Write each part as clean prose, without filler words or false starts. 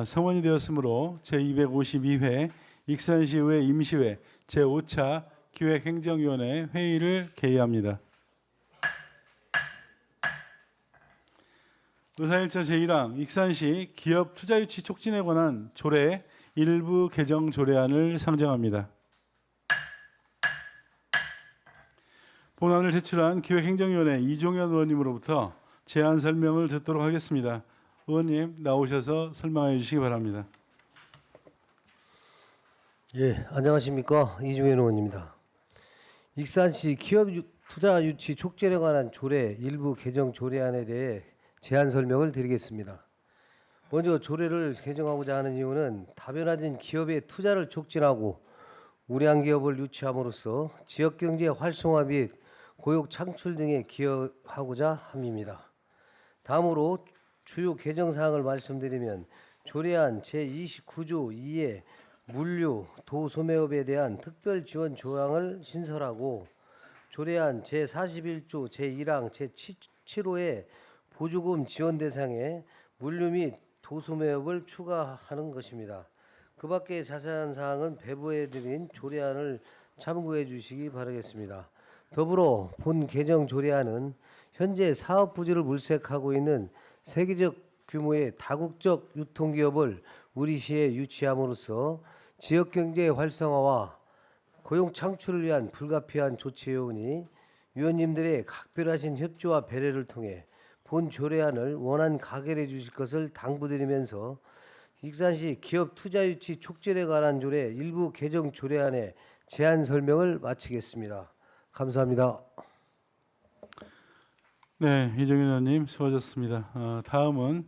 성원이 되었으므로 제252회 익산시의회 임시회 제5차 기획행정위원회 회의를 개의합니다. 의사일처 제1항 익산시 기업 투자유치 촉진에 관한 조례 일부 개정 조례안을 상정합니다. 본안을 제출한 기획행정위원회 이종현 의원님으로부터 제안 설명을 듣도록 하겠습니다. 의원님 나오셔서 설명해 주시기 바랍니다. 예, 안녕하십니까. 이종현 의원입니다. 익산시 기업 투자 유치 촉진에 관한 조례 일부 개정 조례안에 대해 제안 설명을 드리겠습니다. 먼저 조례를 개정하고자 하는 이유는 다변화된 기업의 투자를 촉진하고 우량 기업을 유치함으로써 지역 경제 활성화 및 고용 창출 등에 기여하고자 함입니다. 다음으로 주요 개정 사항을 말씀드리면 조례안 제29조 2의 물류, 도소매업에 대한 특별 지원 조항을 신설하고 조례안 제41조 제1항 제7호의 보조금 지원 대상에 물류 및 도소매업을 추가하는 것입니다. 그 밖의 자세한 사항은 배부해 드린 조례안을 참고해 주시기 바라겠습니다. 더불어 본 개정 조례안은 현재 사업 부지를 물색하고 있는 세계적 규모의 다국적 유통기업을 우리 시에 유치함으로써 지역경제 활성화와 고용 창출을 위한 불가피한 조치이오니 위원님들의 각별하신 협조와 배려를 통해 본 조례안을 원안 가결해 주실 것을 당부드리면서 익산시 기업 투자 유치 촉진에 관한 조례 일부 개정 조례안의 제안 설명을 마치겠습니다. 감사합니다. 네, 이종현 의원님 수고하셨습니다. 다음은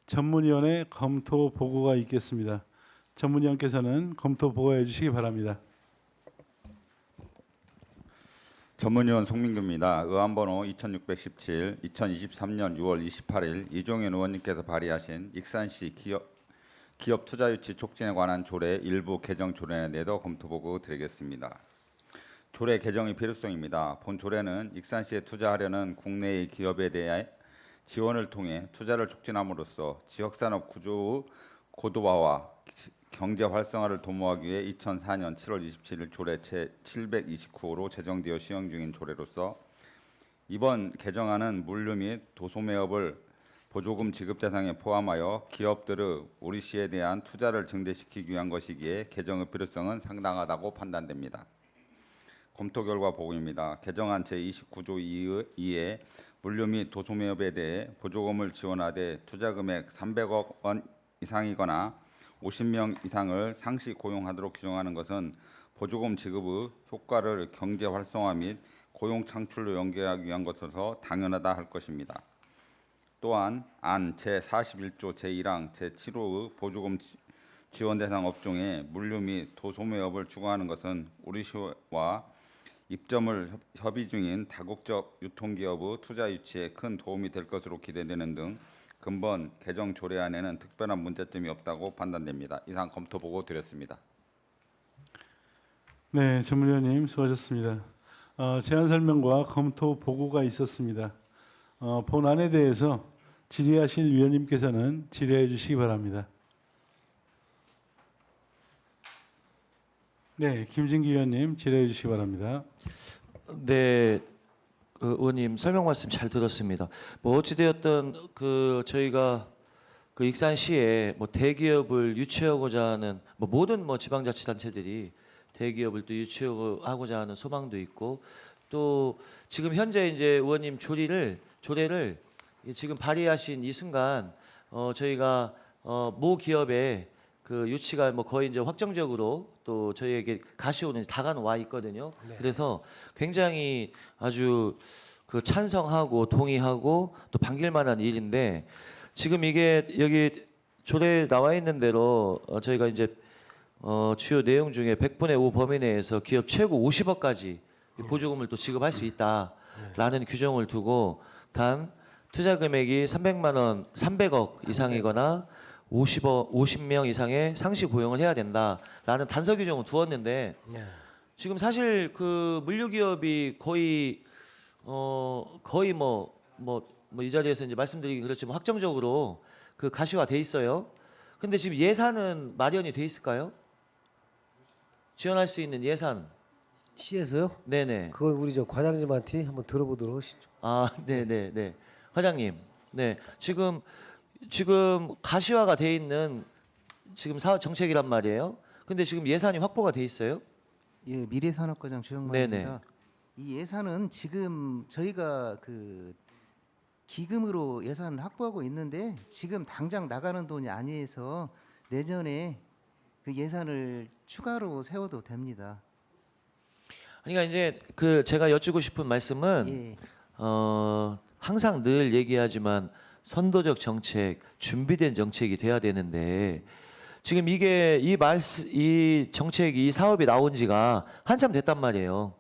전문위원회 검토 보고가 있겠습니다. 전문위원께서는 검토 보고해 주시기 바랍니다. 전문위원 송민규입니다. 의안번호 2617, 2023년 6월 28일 이종현 의원님께서 발의하신 익산시 기업 투자 유치 촉진에 관한 조례 일부 개정 조례에 대해서 검토 보고 드리겠습니다. 조례 개정의 필요성입니다. 본 조례는 익산시에 투자하려는 국내의 기업에 대해 지원을 통해 투자를 촉진함으로써 지역산업 구조의 고도화와 경제 활성화를 도모하기 위해 2004년 7월 27일 조례 제729호로 제정되어 시행 중인 조례로서 이번 개정안은 물류 및 도소매업을 보조금 지급 대상에 포함하여 기업들의 우리 시에 대한 투자를 증대시키기 위한 것이기에 개정의 필요성은 상당하다고 판단됩니다. 검토 결과 보고입니다. 개정안 제29조 2의 물류 및 도소매업에 대해 보조금을 지원하되 투자금액 300억 원 이상이거나 50명 이상을 상시 고용하도록 규정하는 것은 보조금 지급의 효과를 경제 활성화 및 고용 창출로 연계하기 위한 것으로서 당연하다 할 것입니다. 또한 안 제41조 제1항 제7호의 보조금 지원 대상 업종에 물류 및 도소매업을 추구하는 것은 우리 시와 입점을 협의 중인 다국적 유통기업의 투자 유치에 큰 도움이 될 것으로 기대되는 등 근본 개정 조례안에는 특별한 문제점이 없다고 판단됩니다. 이상 검토 보고 드렸습니다. 네, 전문위원님 수고하셨습니다. 제안 설명과 검토 보고가 있었습니다. 본안에 대해서 질의하실 위원님께서는 질의해 주시기 바랍니다. 네, 김진기 의원님 질의해 주시기 바랍니다. 네, 의원님 설명 말씀 잘 들었습니다. 뭐 어찌되었든 저희가 익산시에 뭐 대기업을 유치하고자 하는 모든 지방자치단체들이 대기업을 또 유치하고자 하는 소망도 있고 또 지금 현재 이제 의원님 조례를 지금 발의하신 이 순간 저희가 모 기업의 유치가 거의 이제 확정적으로 또 저희에게 가시오는 다가와 있거든요. 네. 그래서 굉장히 아주 찬성하고 동의하고 또 반길 만한 일인데 지금 이게 여기 조례에 나와 있는 대로 저희가 이제 주요 내용 중에 100분의 5 범위 내에서 기업 최고 50억까지 보조금을 또 지급할 수 있다라는 규정을 두고 단 투자 금액이 300만 원, 300억 이상이거나 50명 이상의 상시 고용을 해야 된다라는 단서 규정을 두었는데 네. 지금 사실 물류 기업이 거의 이 자리에서 이제 말씀드리기 그렇지만 확정적으로 가시화돼 있어요. 근데 지금 예산은 마련이 돼 있을까요? 지원할 수 있는 예산. 시에서요? 네네. 그건 우리 저 과장님한테 한번 들어보도록 하시죠. 아, 네네네. 과장님, 네. 지금 가시화가 돼 있는 지금 사업 정책이란 말이에요. 근데 지금 예산이 확보가 돼 있어요? 예, 미래산업과장 주영만입니다. 이 예산은 지금 저희가 그 기금으로 예산을 확보하고 있는데 지금 당장 나가는 돈이 아니어서 내년에 그 예산을 추가로 세워도 됩니다. 그러니까 이제 그 제가 여쭈고 싶은 말씀은 예, 항상 늘 얘기하지만 선도적 정책, 준비된 정책이 돼야 되는데 지금 이게 이 정책이 이 사업이 나온 지가 한참 됐단 말이에요.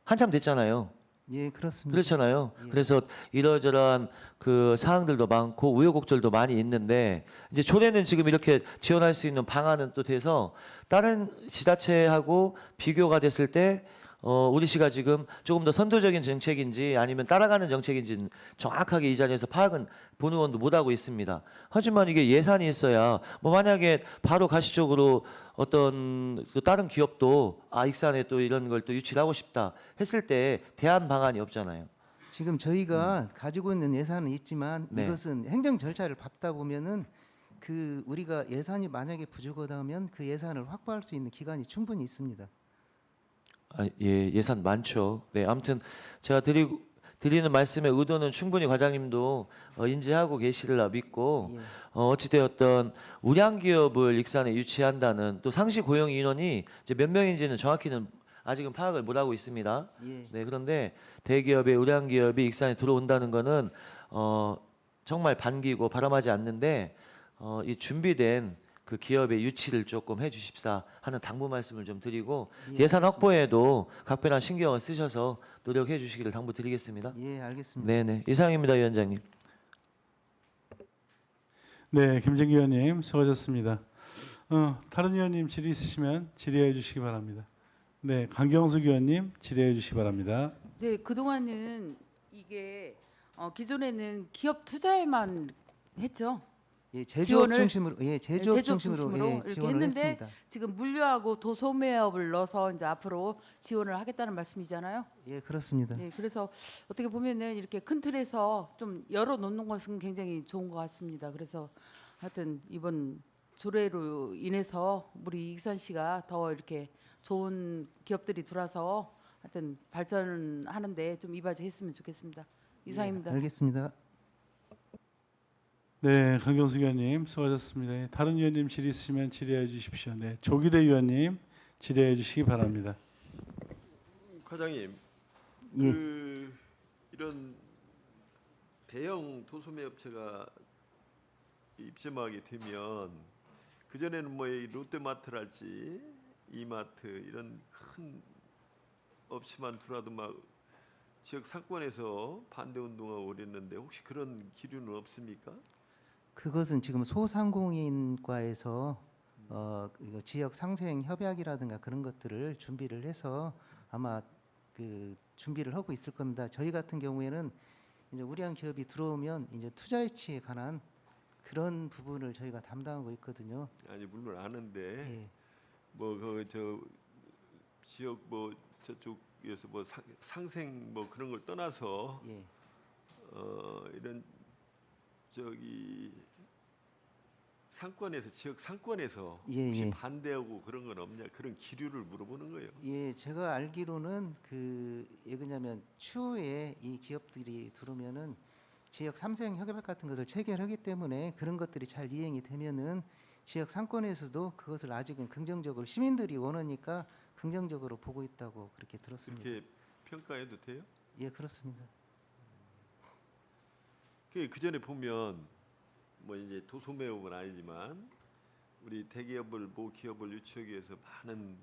한참 됐잖아요. 예, 그렇습니다. 그렇잖아요. 예. 그래서 이러저러한 그 사항들도 많고 우여곡절도 많이 있는데 이제 조례는 지금 이렇게 지원할 수 있는 방안은 또 돼서 다른 지자체하고 비교가 됐을 때 우리 시가 지금 조금 더 선도적인 정책인지 아니면 따라가는 정책인지 정확하게 이 자리에서 파악은 본 의원도 못하고 있습니다. 하지만 이게 예산이 있어야 뭐 만약에 바로 가시적으로 어떤 그 다른 기업도 익산에 또 이런 걸 또 유치를 하고 싶다 했을 때 대안 방안이 없잖아요. 지금 저희가 가지고 있는 예산은 있지만 네. 이것은 행정 절차를 밟다 보면은 그 우리가 예산이 만약에 부족하다면 그 예산을 확보할 수 있는 기간이 충분히 있습니다. 예산 많죠. 네, 아무튼 제가 드리는 말씀의 의도는 충분히 과장님도 인지하고 계시리라 믿고 예. 어찌되었던 우량 기업을 익산에 유치한다는 또 상시 고용 인원이 이제 몇 명인지는 정확히는 아직은 파악을 못하고 있습니다. 예. 네, 그런데 대기업의 우량 기업이 익산에 들어온다는 거는 정말 반기고 바람하지 않는데 이 준비된 그 기업의 유치를 조금 해주십사 하는 당부 말씀을 좀 드리고 예, 예산 알겠습니다. 확보에도 각별한 신경을 쓰셔서 노력해 주시기를 당부드리겠습니다. 예, 알겠습니다. 네네 이상입니다, 위원장님. 네, 김정기 의원님 수고하셨습니다. 다른 의원님 질의 있으시면 질의해 주시기 바랍니다. 네, 강경숙 의원님 질의해 주시기 바랍니다. 네, 그동안은 이게 기존에는 기업 투자에만 했죠. 예, 제조업 지원을- 중심으로 제조업 제조업 중심으로 중심으로 예, 이렇게 지원을 했는데 했습니다. 지금 물류하고 도소매업을 넣어서 이제 앞으로 지원을 하겠다는 말씀이잖아요. 예, 그렇습니다. 네, 그래서 어떻게 보면은 이렇게 큰 틀에서 좀 열어 놓는 것은 굉장히 좋은 것 같습니다. 그래서 하여튼 이번 조례로 인해서 우리 익산시가 더 이렇게 좋은 기업들이 들어와서 하여튼 발전하는데 좀 이바지했으면 좋겠습니다. 이상입니다. 예, 알겠습니다. 네, 강경숙 의원님 수고하셨습니다. 다른 의원님 질의 있으시면 질의해 주십시오. 네, 조기대 의원님 질의해 주시기 바랍니다. 과장님, 예. 이런 대형 도소매 업체가 입점하게 되면 그 전에는 뭐 이 롯데마트랄지 이마트 이런 큰 업체만 들어와도 막 지역 상권에서 반대 운동하고 그랬는데 혹시 그런 기류는 없습니까? 그것은 지금 소상공인과에서 이거 지역 상생 협약이라든가 그런 것들을 준비를 해서 아마 그 준비를 하고 있을 겁니다. 저희 같은 경우에는 이제 우량 기업이 들어오면 이제 투자 유치에 관한 그런 부분을 저희가 담당하고 있거든요. 아니 물론 아는데 예. 뭐 그 저 지역 뭐 저쪽에서 뭐 상생 뭐 그런 걸 떠나서 예. 이런 저기 상권에서 지역 상권에서 예, 혹시 예. 반대하고 그런 건 없냐 그런 기류를 물어보는 거예요. 예, 제가 알기로는 예 그냐면 추후에 이 기업들이 들어오면은 지역 삼성 협약 같은 것을 체결하기 때문에 그런 것들이 잘 이행이 되면은 지역 상권에서도 그것을 아직은 긍정적으로 시민들이 원하니까 긍정적으로 보고 있다고 그렇게 들었습니다. 그렇게 평가해도 돼요? 예, 그렇습니다. 그 전에 보면 뭐 이제 도소매업은 아니지만 우리 대기업을 모기업을 유치하기 위해서 많은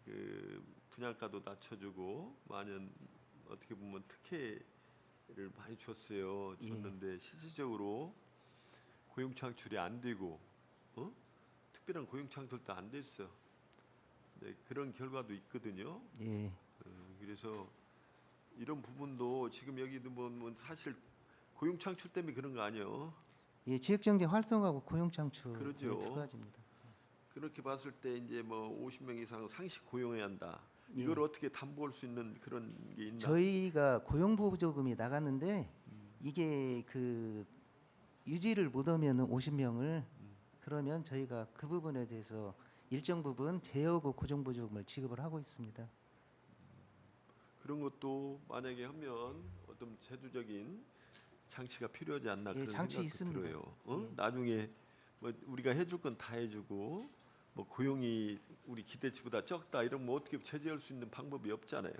그 분양가도 낮춰주고 많은 어떻게 보면 특혜를 많이 줬어요. 예. 줬는데 실질적으로 고용 창출이 안 되고 특별한 고용 창출도 안 됐어. 네, 그런 결과도 있거든요. 예. 그래서 이런 부분도 지금 여기도 뭐 사실 고용 창출 때문에 그런 거 아니에요. 예, 지역경제 활성화하고 고용창출 그러죠. 두 가지입니다. 그렇게 봤을 때 이제 뭐 50명 이상 상시 고용해야 한다. 예. 이걸 어떻게 담보할 수 있는 그런 게 있나? 저희가 고용보조금이 나갔는데 이게 그 유지를 못하면은 50명을 그러면 저희가 그 부분에 대해서 일정 부분 제어고 고정보조금을 지급을 하고 있습니다. 그런 것도 만약에 하면 어떤 제도적인 장치가 필요하지 않나 예, 그런 장치 생각도 있습니다. 들어요. 어? 예. 나중에 뭐 우리가 해줄 건 다 해주고 뭐 고용이 우리 기대치보다 적다 이러면 뭐 어떻게 제재할 수 있는 방법이 없잖아요.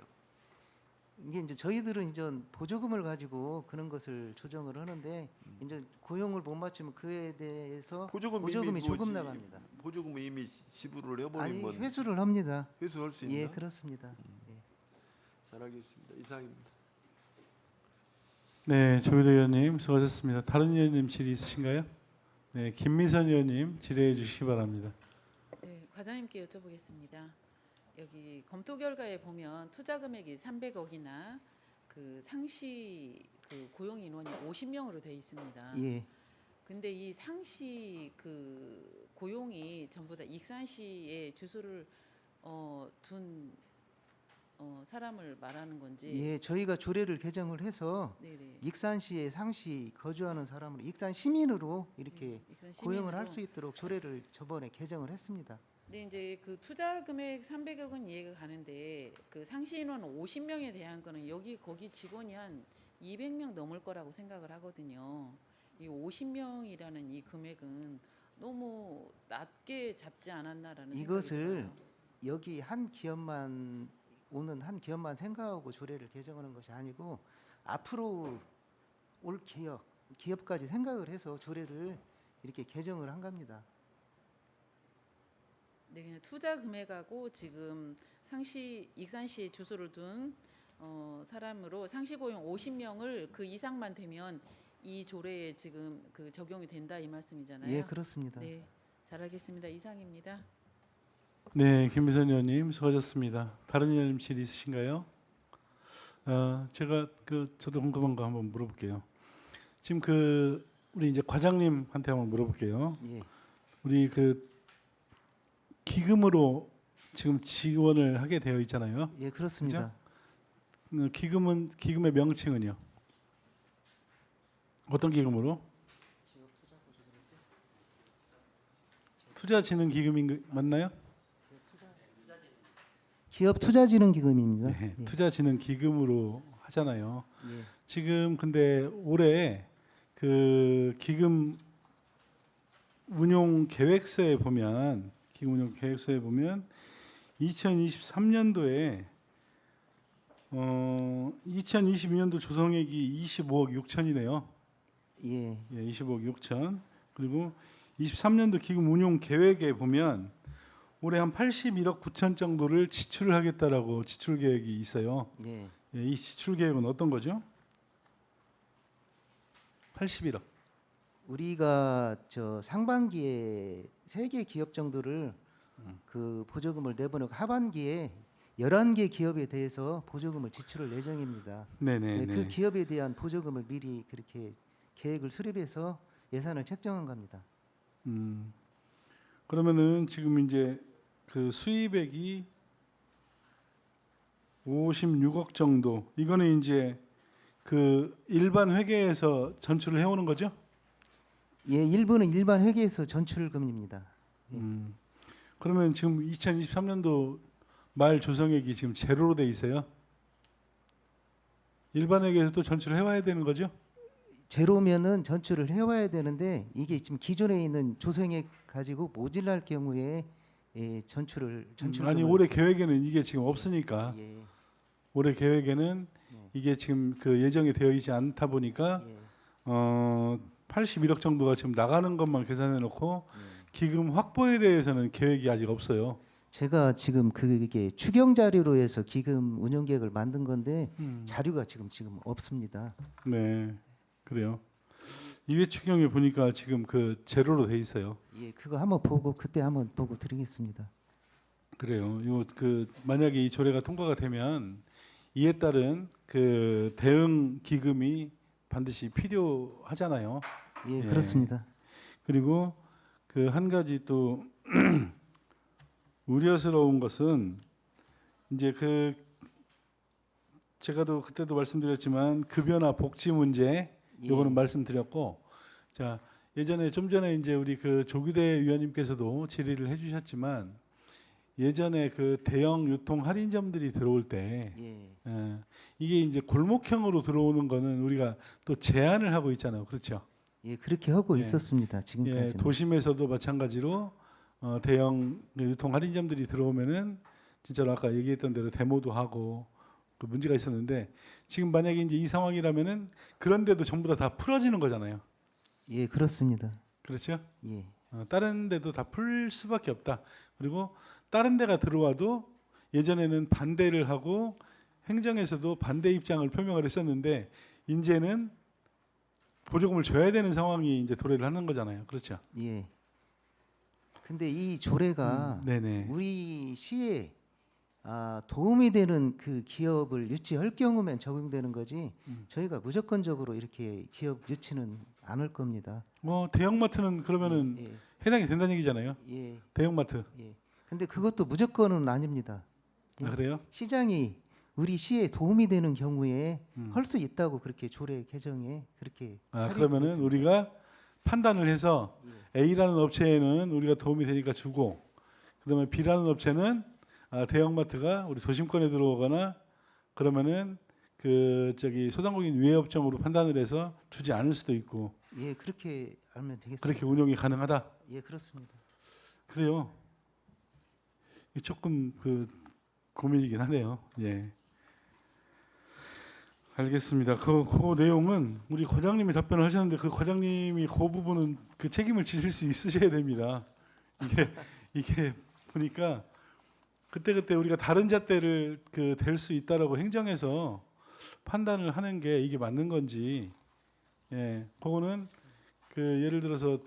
이게 이제 저희들은 이제 보조금을 가지고 그런 것을 조정을 하는데 이제 고용을 못 맞추면 그에 대해서 보조금이 이미 조금 뭐지, 나갑니다. 보조금을 이미 지불을 아니 해버리면 회수를 합니다. 회수할 수 있나? 예, 그렇습니다. 예. 잘하겠습니다. 이상입니다. 네, 조희대 의원님 수고하셨습니다. 다른 의원님 질의 있으신가요? 네, 김미선 의원님 질의해 주시기 바랍니다. 네, 과장님께 여쭤보겠습니다. 여기 검토 결과에 보면 투자 금액이 300억이나 그 상시 그 고용 인원이 50명으로 되어 있습니다. 예. 근데 이 상시 그 고용이 전부 다 익산시에 주소를 둔 사람을 말하는 건지. 예, 저희가 조례를 개정을 해서 네네. 익산시에 상시 거주하는 사람으로 익산 시민으로 이렇게 익산 고용을 할 시민으로. 수 있도록 조례를 저번에 개정을 했습니다. 근데 이제 그 투자 금액 300억은 이해가 가는데 그 상시 인원 50명에 대한 거는 여기 거기 직원이 한 200명 넘을 거라고 생각을 하거든요. 이 50명이라는 이 금액은 너무 낮게 잡지 않았나라는 이것을 생각이 들어요. 여기 한 기업만 오는 한 기업만 생각하고 조례를 개정하는 것이 아니고 앞으로 올 기업까지 생각을 해서 조례를 이렇게 개정을 한 겁니다. 네, 그냥 투자 금액하고 지금 상시 익산시에 주소를 둔 사람으로 상시 고용 50명을 그 이상만 되면 이 조례에 지금 그 적용이 된다 이 말씀이잖아요. 예, 그렇습니다. 네, 잘하겠습니다. 이상입니다. 네, 김미선 의원님 수고하셨습니다. 다른 의원님 질의 있으신가요? 제가 저도 궁금한 거 한번 물어볼게요. 지금 우리 이제 과장님한테 한번 물어볼게요. 예. 우리 기금으로 지금 지원을 하게 되어 있잖아요. 예, 그렇습니다. 기금의 명칭은요? 어떤 기금으로? 투자진흥기금인 맞나요? 기업투자진흥기금입니다. 네, 예. 투자진흥기금으로 하잖아요. 예. 지금 근데 올해 그 기금 운용 계획서에 보면 2023년도에 2022년도 조성액이 25억 6천이네요. 예. 예, 25억 6천. 그리고 23년도 기금 운용 계획에 보면 올해 한 81억 9천 정도를 지출을 하겠다라고 지출 계획이 있어요. 예. 예, 이 지출 계획은 어떤 거죠? 81억. 우리가 저 상반기에 3개 기업 정도를 그 보조금을 내보내고 하반기에 11개 기업에 대해서 보조금을 지출할 예정입니다. 네네. 그 기업에 대한 보조금을 미리 그렇게 계획을 수립해서 예산을 책정한 겁니다. 그러면은 지금 이제 그 수입액이 56억 정도. 이거는 이제 그 일반 회계에서 전출을 해오는 거죠? 예, 일부는 일반 회계에서 전출금입니다. 그러면 지금 2023년도 말 조성액이 지금 제로로 돼 있어요. 일반 회계에서 또 전출을 해와야 되는 거죠? 제로면은 전출을 해와야 되는데 이게 지금 기존에 있는 조성액 가지고 모질랄 경우에 전출 아니 올해 계획에는 이게 지금 없으니까 예, 올해 계획에는 이게 지금 그 예정이 되어 있지 않다 보니까 예, 81억 정도가 지금 나가는 것만 계산해 놓고 기금 확보에 대해서는 계획이 아직 없어요. 제가 지금 그게 추경 자료로 해서 기금 운영 계획을 만든 건데 자료가 지금 없습니다. 네, 그래요. 이회 추경에 보니까 지금 그 제로로 돼 있어요. 예, 그거 한번 보고 그때 한번 보고 드리겠습니다. 그래요. 요 만약에 이 조례가 통과가 되면 이에 따른 그 대응 기금이 반드시 필요하잖아요. 예, 예. 그렇습니다. 그리고 그 한 가지 또 우려스러운 것은 이제 그 제가 또 그때도 말씀드렸지만 급여나 복지 문제 요거는 말씀드렸고, 자 예전에 좀 전에 이제 우리 그 조규대 위원님께서도 질의를 해주셨지만, 예전에 그 대형 유통 할인점들이 들어올 때 예, 이게 이제 골목형으로 들어오는 거는 우리가 또 제한을 하고 있잖아요, 그렇죠? 예, 그렇게 하고 예. 있었습니다. 예, 지금까지는. 도심에서도 마찬가지로 대형 유통 할인점들이 들어오면은 진짜로 아까 얘기했던 대로 데모도 하고 그 문제가 있었는데, 지금 만약에 이제 이 상황이라면은 그런데도 전부 다 풀어지는 거잖아요. 예, 그렇습니다. 그렇죠? 예, 다른 데도 다 풀 수밖에 없다. 그리고 다른 데가 들어와도 예전에는 반대를 하고 행정에서도 반대 입장을 표명을 했었는데, 이제는 보조금을 줘야 되는 상황이 이제 도래를 하는 거잖아요. 그렇죠? 예. 근데 이 조례가 네네. 우리 시에 도움이 되는 그 기업을 유치할 경우면 적용되는 거지, 저희가 무조건적으로 이렇게 기업 유치는 않을 겁니다. 뭐 대형마트는 그러면은 예, 해당이 된다는 얘기잖아요. 예, 대형마트. 예. 근데 그것도 무조건은 아닙니다. 아, 그래요? 시장이 우리 시에 도움이 되는 경우에 음. 할 수 있다고 그렇게 조례 개정에 그렇게 사례가 그러면은 있습니다. 우리가 판단을 해서 A라는 업체에는 우리가 도움이 되니까 주고, 그다음에 B라는 업체는 대형마트가 우리 도심권에 들어오거나 그러면은 그 저기 소상공인 위해업종으로 판단을 해서 주지 않을 수도 있고, 예, 그렇게 알면 되겠습니다. 그렇게 운용이 가능하다. 예, 그렇습니다. 그래요. 이게 조금 그 고민이긴 하네요. 예. 알겠습니다. 그 내용은 우리 과장님이 답변을 하셨는데, 그 과장님이 그 부분은 그 책임을 지실 수 있으셔야 됩니다. 이게 보니까 그때 우리가 다른 잣대를 그 댈 수 있다라고 행정에서 판단을 하는 게 이게 맞는 건지, 예, 그거는 그 예를 들어서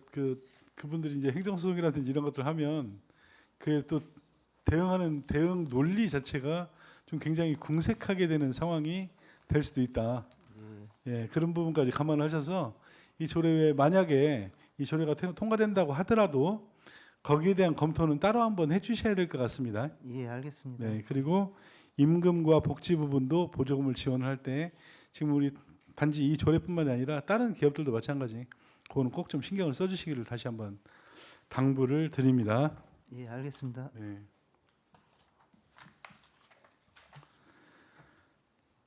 그분들이 이제 행정소송이라든지 이런 것들 하면 그게 또 대응 논리 자체가 좀 굉장히 궁색하게 되는 상황이 될 수도 있다. 예, 그런 부분까지 감안하셔서 이 조례에 만약에 이 조례가 통과된다고 하더라도 거기에 대한 검토는 따로 한번 해주셔야 될 것 같습니다. 예, 알겠습니다. 네, 그리고 임금과 복지 부분도 보조금을 지원을 할 때 지금 우리 단지 이 조례뿐만이 아니라 다른 기업들도 마찬가지. 그거는 꼭 좀 신경을 써주시기를 다시 한번 당부를 드립니다. 예, 알겠습니다. 네.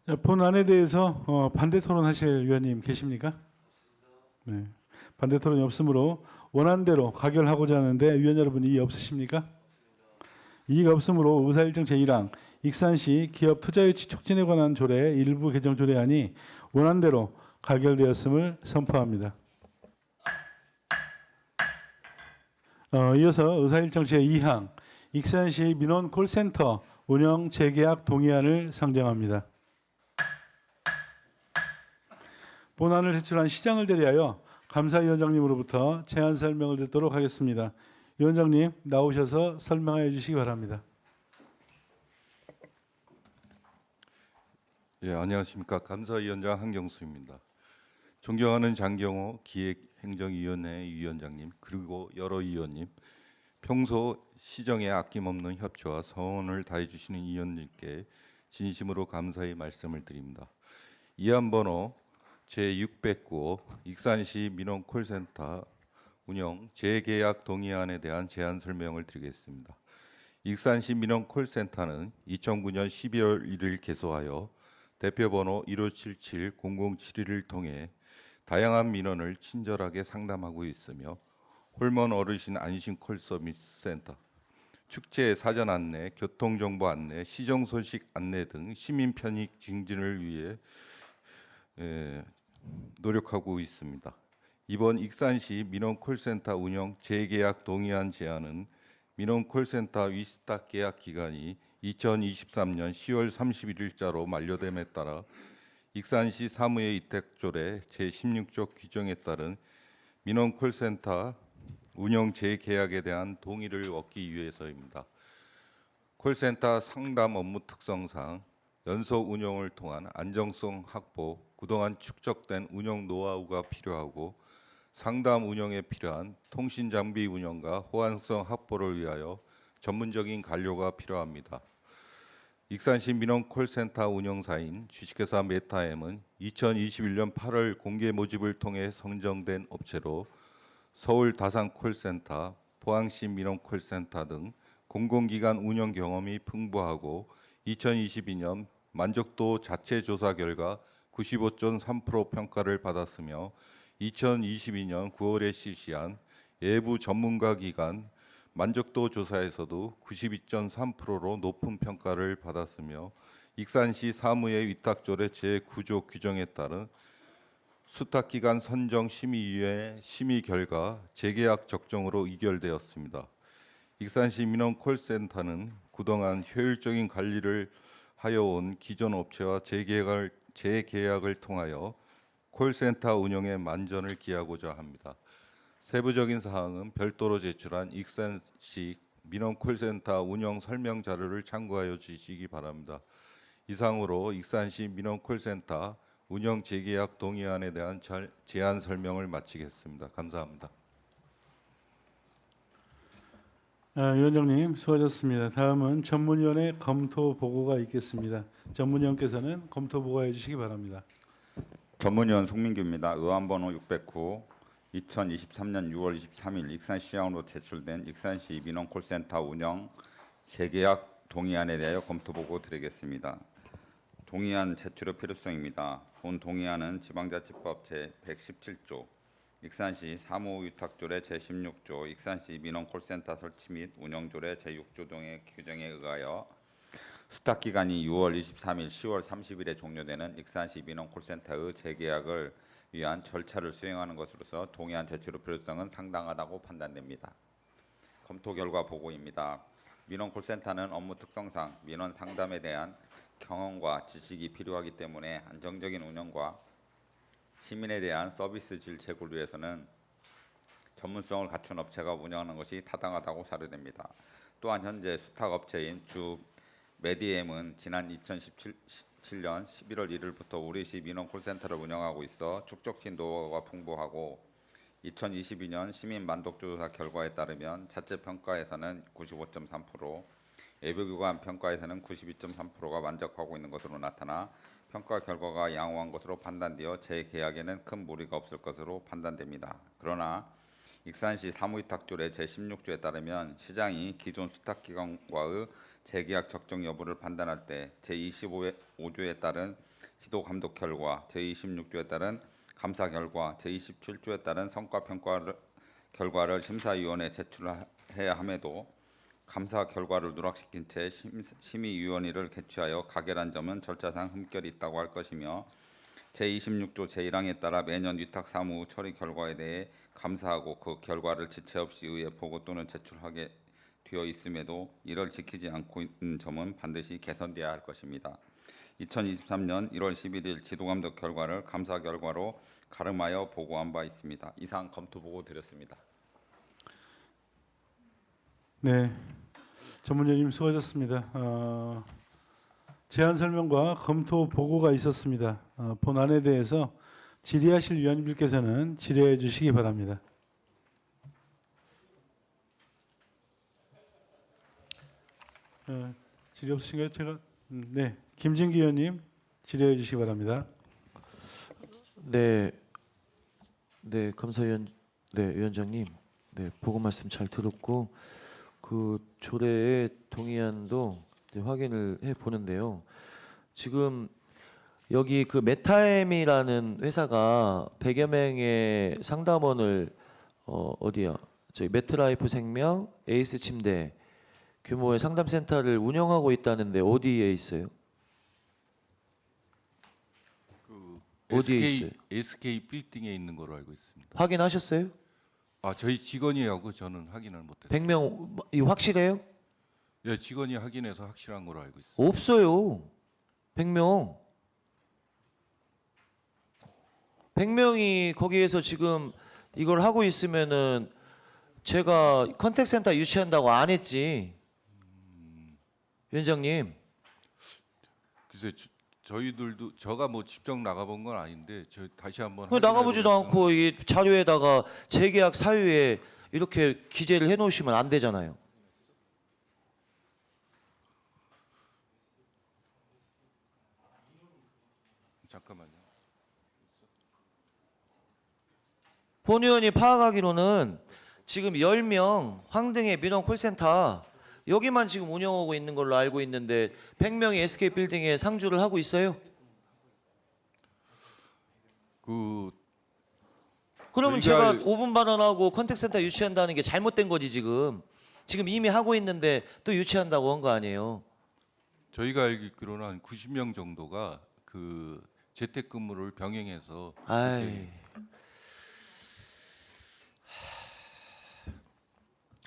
자, 본안에 대해서 반대 토론하실 위원님 계십니까? 네. 반대 토론이 없으므로 원안대로 가결하고자 하는데 위원 여러분 이의 없으십니까? 이의가 없으므로 의사일정 제1항 익산시 기업 투자유치 촉진에 관한 조례 일부 개정 조례안이 원안대로 가결되었음을 선포합니다. 이어서 의사일정 제2항 익산시 민원 콜센터 운영 재계약 동의안을 상정합니다. 본안을 제출한 시장을 대리하여 감사위원장님으로부터 제안 설명을 듣도록 하겠습니다. 위원장님 나오셔서 설명해 주시기 바랍니다. 예, 안녕하십니까. 감사위원장 한경수입니다. 존경하는 장경호 기획행정위원회 위원장님, 그리고 여러 위원님, 평소 시정에 아낌없는 협조와 성원을 다해 주시는 위원님께 진심으로 감사의 말씀을 드립니다. 이안번호 제609호 익산시 민원콜센터 운영 재계약 동의안에 대한 제안 설명을 드리겠습니다. 익산시 민원콜센터는 2009년 12월 1일 개소하여 대표번호 1577-0071을 통해 다양한 민원을 친절하게 상담하고 있으며 홀먼 어르신 안심콜 서비스 센터, 축제 사전 안내, 교통정보 안내, 시정 소식 안내 등 시민 편익 증진을 위해 노력하고 있습니다. 이번 익산시 민원콜센터 운영 재계약 동의안 제안은 민원콜센터 위스타 계약 기간이 2023년 10월 31일자로 만료됨에 따라 익산시 사무의 이택조례 제16조 규정에 따른 민원콜센터 운영 재계약에 대한 동의를 얻기 위해서입니다. 콜센터 상담 업무 특성상 연속 운영을 통한 안정성 확보, 그동안 축적된 운영 노하우가 필요하고 상담 운영에 필요한 통신 장비 운영과 호환성 확보를 위하여 전문적인 관료가 필요합니다. 익산시 민원 콜센터 운영사인 주식회사 메타엠은 2021년 8월 공개 모집을 통해 선정된 업체로 서울 다산 콜센터, 포항시 민원 콜센터 등 공공기관 운영 경험이 풍부하고 2022년 만족도 자체 조사 결과 95.3% 평가를 받았으며 2022년 9월에 실시한 외부 전문가 기관 만족도 조사에서도 92.3%로 높은 평가를 받았으며 익산시 사무의 위탁조례 제9조 규정에 따른 수탁기관 선정 심의위원회 심의 결과 재계약 적정으로 의결되었습니다. 익산시 민원 콜센터는 그동안 효율적인 관리를 하여 온 기존 업체와 재계약을 통하여 콜센터 운영에 만전을 기하고자 합니다. 세부적인 사항은 별도로 제출한 익산시 민원 콜센터 운영 설명 자료를 참고하여 주시기 바랍니다. 이상으로 익산시 민원 콜센터 운영 재계약 동의안에 대한 제안 설명을 마치겠습니다. 감사합니다. 위원장님 수고하셨습니다. 다음은 전문위원회 검토 보고가 있겠습니다. 전문위원께서는 검토 보고해 주시기 바랍니다. 전문위원 송민규입니다. 의안번호 609 2023년 6월 23일 익산시장으로 제출된 익산시 민원콜센터 운영 재계약 동의안에 대하여 검토보고 드리겠습니다. 동의안 제출의 필요성입니다. 본 동의안은 지방자치법 제117조, 익산시 사무위탁조례 제16조, 익산시 민원콜센터 설치 및 운영조례 제6조 등의 규정에 의하여 수탁기간이 6월 23일, 10월 30일에 종료되는 익산시 민원콜센터의 재계약을 위한 절차를 수행하는 것으로서 동의안 제출의 필요성은 상당하다고 판단됩니다. 검토 결과 보고입니다. 민원콜센터는 업무 특성상 민원 상담에 대한 경험과 지식이 필요하기 때문에 안정적인 운영과 시민에 대한 서비스 질 제고를 위해서는 전문성을 갖춘 업체가 운영하는 것이 타당하다고 사료됩니다. 또한 현재 수탁업체인 주 메디엠은 지난 2017년 11월 1일부터 우리시 민원콜센터를 운영하고 있어 축적된 노하우가 풍부하고 2022년 시민 만족도조사 결과에 따르면 자체 평가에서는 95.3%, 외부기관 평가에서는 92.3%가 만족하고 있는 것으로 나타나 평가 결과가 양호한 것으로 판단되어 재계약에는 큰 무리가 없을 것으로 판단됩니다. 그러나 익산시 사무위탁조례 제16조에 따르면 시장이 기존 수탁기관과의 재계약 적정 여부를 판단할 때 제25조에 따른 지도감독 결과, 제26조에 따른 감사 결과, 제27조에 따른 성과평가 결과를 심사위원회에 제출해야 함에도 감사 결과를 누락시킨 채 심의위원회를 개최하여 가결한 점은 절차상 흠결이 있다고 할 것이며 제26조 제1항에 따라 매년 위탁 사무 처리 결과에 대해 감사하고 그 결과를 지체 없이 의회 보고 또는 제출하게 되어 있음에도 이를 지키지 않고 있는 점은 반드시 개선되어야 할 것입니다. 2023년 1월 11일 지도감독 결과를 감사 결과로 가름하여 보고한 바 있습니다. 이상 검토 보고 드렸습니다. 네, 전문위원님 수고하셨습니다. 제안 설명과 검토 보고가 있었습니다. 본안에 대해서 질의하실 위원님들께서는 질의해 주시기 바랍니다. 질의 없으신가요? 제가 네, 김진기 의원님 질의해 주시기 바랍니다. 네, 네 감사위원, 네 위원장님, 네 보고 말씀 잘 들었고 그 조례의 동의안도 이제 확인을 해 보는데요. 지금 여기 그 메타엠이라는 회사가 100여 명의 상담원을 어디야? 저희 매트라이프 생명, 에이스 침대 규모의 상담센터를 운영하고 있다는데 어디에 있어요? 그 어디에 있어요? SK 빌딩에 있는 걸로 알고 있습니다. 확인하셨어요? 아, 저희 직원이하고 저는 확인을 못했어요. 100명 이 확실해요? 예, 직원이 확인해서 확실한 걸로 알고 있습니다. 없어요. 100명. 100명이 거기에서 지금 이걸 하고 있으면은 제가 컨택센터 유치한다고 안 했지. 위원장님. 글쎄 저희들도 제가 뭐 직접 나가본 건 아닌데 저 다시 한번 그 나가보지도 확인해 않고 이 자료에다가 재계약 사유에 이렇게 기재를 해놓으시면 안 되잖아요. 잠깐만요. 본 의원이 파악하기로는 지금 10명 황등의 민원 콜센터 여기만 지금 운영하고 있는 걸로 알고 있는데 100명이 SK 빌딩에 상주를 하고 있어요. 그 그러면 저희가- 제가 5분 반환하고 컨택센터 유치한다는 게 잘못된 거지 지금. 지금 이미 하고 있는데 또 유치한다고 한 거 아니에요. 저희가 알기로는 한 90명 정도가 그 재택근무를 병행해서 아이. 이렇게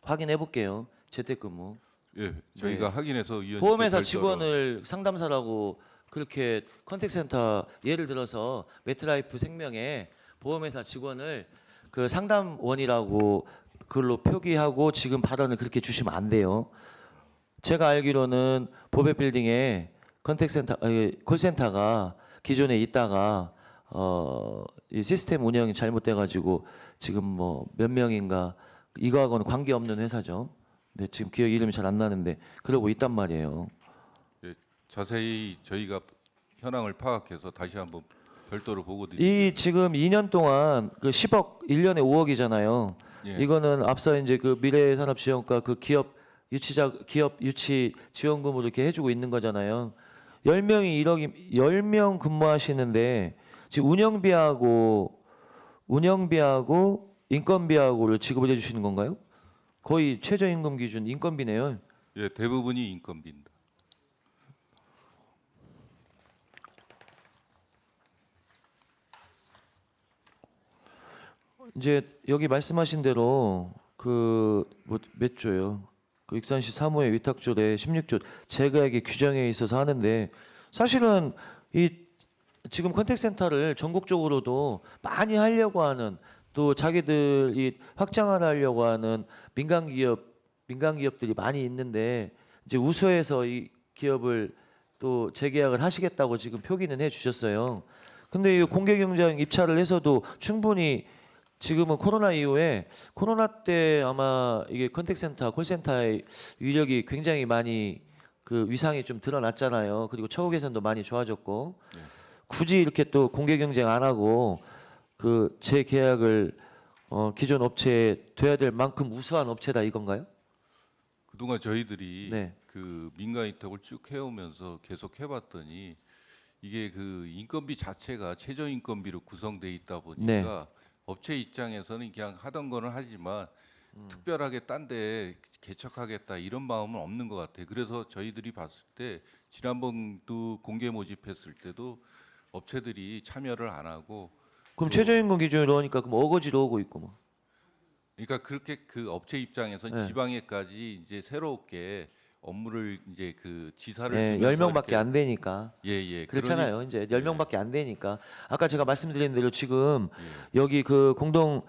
확인해 볼게요. 재택근무. 예, 저희가 확인해서 의원님께 보험회사 별도로- 직원을 상담사라고 그렇게 컨택센터 예를 들어서 매트라이프 생명에 보험회사 직원을 그 상담원이라고 그걸로 표기하고 지금 발언을 그렇게 주시면 안 돼요. 제가 알기로는 보배 빌딩에 컨택센터 콜센터가 기존에 있다가 이 시스템 운영이 잘못돼 가지고 지금 뭐 몇 명인가 이거하고는 관계없는 회사죠. 근데 지금 기억 이름이 잘 안 나는데 그러고 있단 말이에요. 자세히 저희가 현황을 파악해서 다시 한번 별도로 보고 이 드릴게요. 지금 2년 동안 그 10억 1년에 5억이잖아요. 예. 이거는 앞서 이제 그 미래산업지원과 그 기업 유치 지원금으로 이렇게 해주고 있는 거잖아요. 10명이 1억이 10명 근무하시는데 지금 운영비하고 인건비하고를 지급을 해주시는 건가요? 거의 최저임금 기준 인건비네요. 예, 대부분이 인건비입니다. 이제 여기 말씀하신 대로 그 뭐 몇 조요? 그 익산시 사무의 위탁조례 16조 재계약의 규정에 있어서 하는데 사실은 이 지금 컨택센터를 전국적으로도 많이 하려고 하는 또 자기들이 확장을 하려고 하는 민간 기업들이 많이 있는데 이제 우수해서 이 기업을 또 재계약을 하시겠다고 지금 표기는 해 주셨어요. 근데 이 공개 경쟁 입찰을 해서도 충분히 지금은 코로나 이후에 코로나 때 아마 이게 컨택센터, 콜센터의 위력이 굉장히 많이 그 위상이 좀 드러났잖아요. 그리고 처우 개선도 많이 좋아졌고 네. 굳이 이렇게 또 공개 경쟁 안 하고 그 재계약을 기존 업체에 돼야 될 만큼 우수한 업체다 이건가요? 그동안 저희들이 네. 그 민간 위탁을 쭉 해오면서 계속 해봤더니 이게 그 인건비 자체가 최저 인건비로 구성돼 있다 보니까 업체 입장에서는 그냥 하던 거는 하지만 특별하게 딴 데 개척하겠다 이런 마음은 없는 것 같아요. 그래서 저희들이 봤을 때 지난번도 공개 모집했을 때도 업체들이 참여를 안 하고 그럼 최저임금 기준으로 하니까 그럼 어거지로 오고 있고 뭐. 그러니까 그렇게 그 업체 입장에서는 네. 지방에까지 이제 새롭게 업무를 이제 그 지사를 예, 두면서 10명밖에 이렇게- 안 되니까. 예. 그렇잖아요. 이제 10명밖에 안 되니까. 아까 제가 말씀드린 대로 지금 예. 여기 그 공동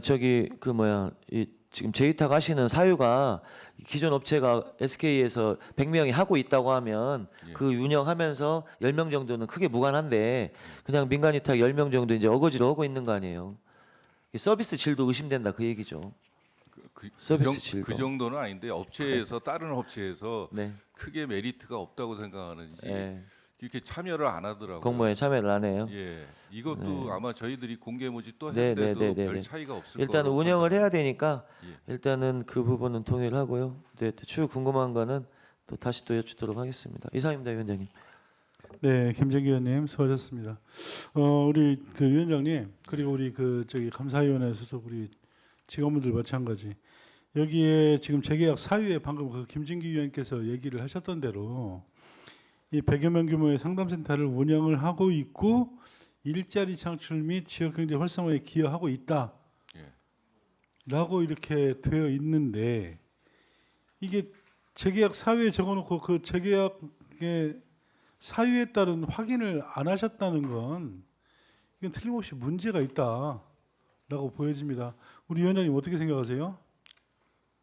저기 그 뭐야 이 지금 재위탁 하시는 사유가 기존 업체가 SK에서 100명이 하고 있다고 하면 예. 그 운영하면서 10명 정도는 크게 무관한데 그냥 민간 위탁 10명 정도 이제 어거지로 하고 있는 거 아니에요. 이 서비스 질도 의심된다 그 얘기죠. 서비스 질도. 그 정도는 아닌데 업체에서 다른 업체에서 네. 크게 메리트가 없다고 생각하는지 예. 이렇게 참여를 안 하더라고요. 공모에 참여를 안 해요. 예, 이것도 아마 저희들이 공개 모집 또 네, 했는데도 네, 네, 네, 별 네. 차이가 없을 일단 거라고 운영을 판단합니다. 해야 되니까 예. 일단은 그 부분은 동의를 하고요. 네, 추후 궁금한 거는 또 다시 또 여쭙도록 하겠습니다. 이상입니다, 위원장님. 네, 김정기 의원님 수고하셨습니다. 우리 그 위원장님 그리고 우리 그 저기 감사위원회에서도 우리 직원분들 마찬가지 여기에 지금 재계약 사유에 방금 그 김진기 위원께서 얘기를 하셨던 대로 이 100여 명 규모의 상담센터를 운영을 하고 있고 일자리 창출 및 지역경제 활성화에 기여하고 있다. 예. 라고 이렇게 되어 있는데 이게 재계약 사유에 적어놓고 그 재계약의 사유에 따른 확인을 안 하셨다는 건 이건 틀림없이 문제가 있다라고 보여집니다. 우리 위원장님 어떻게 생각하세요?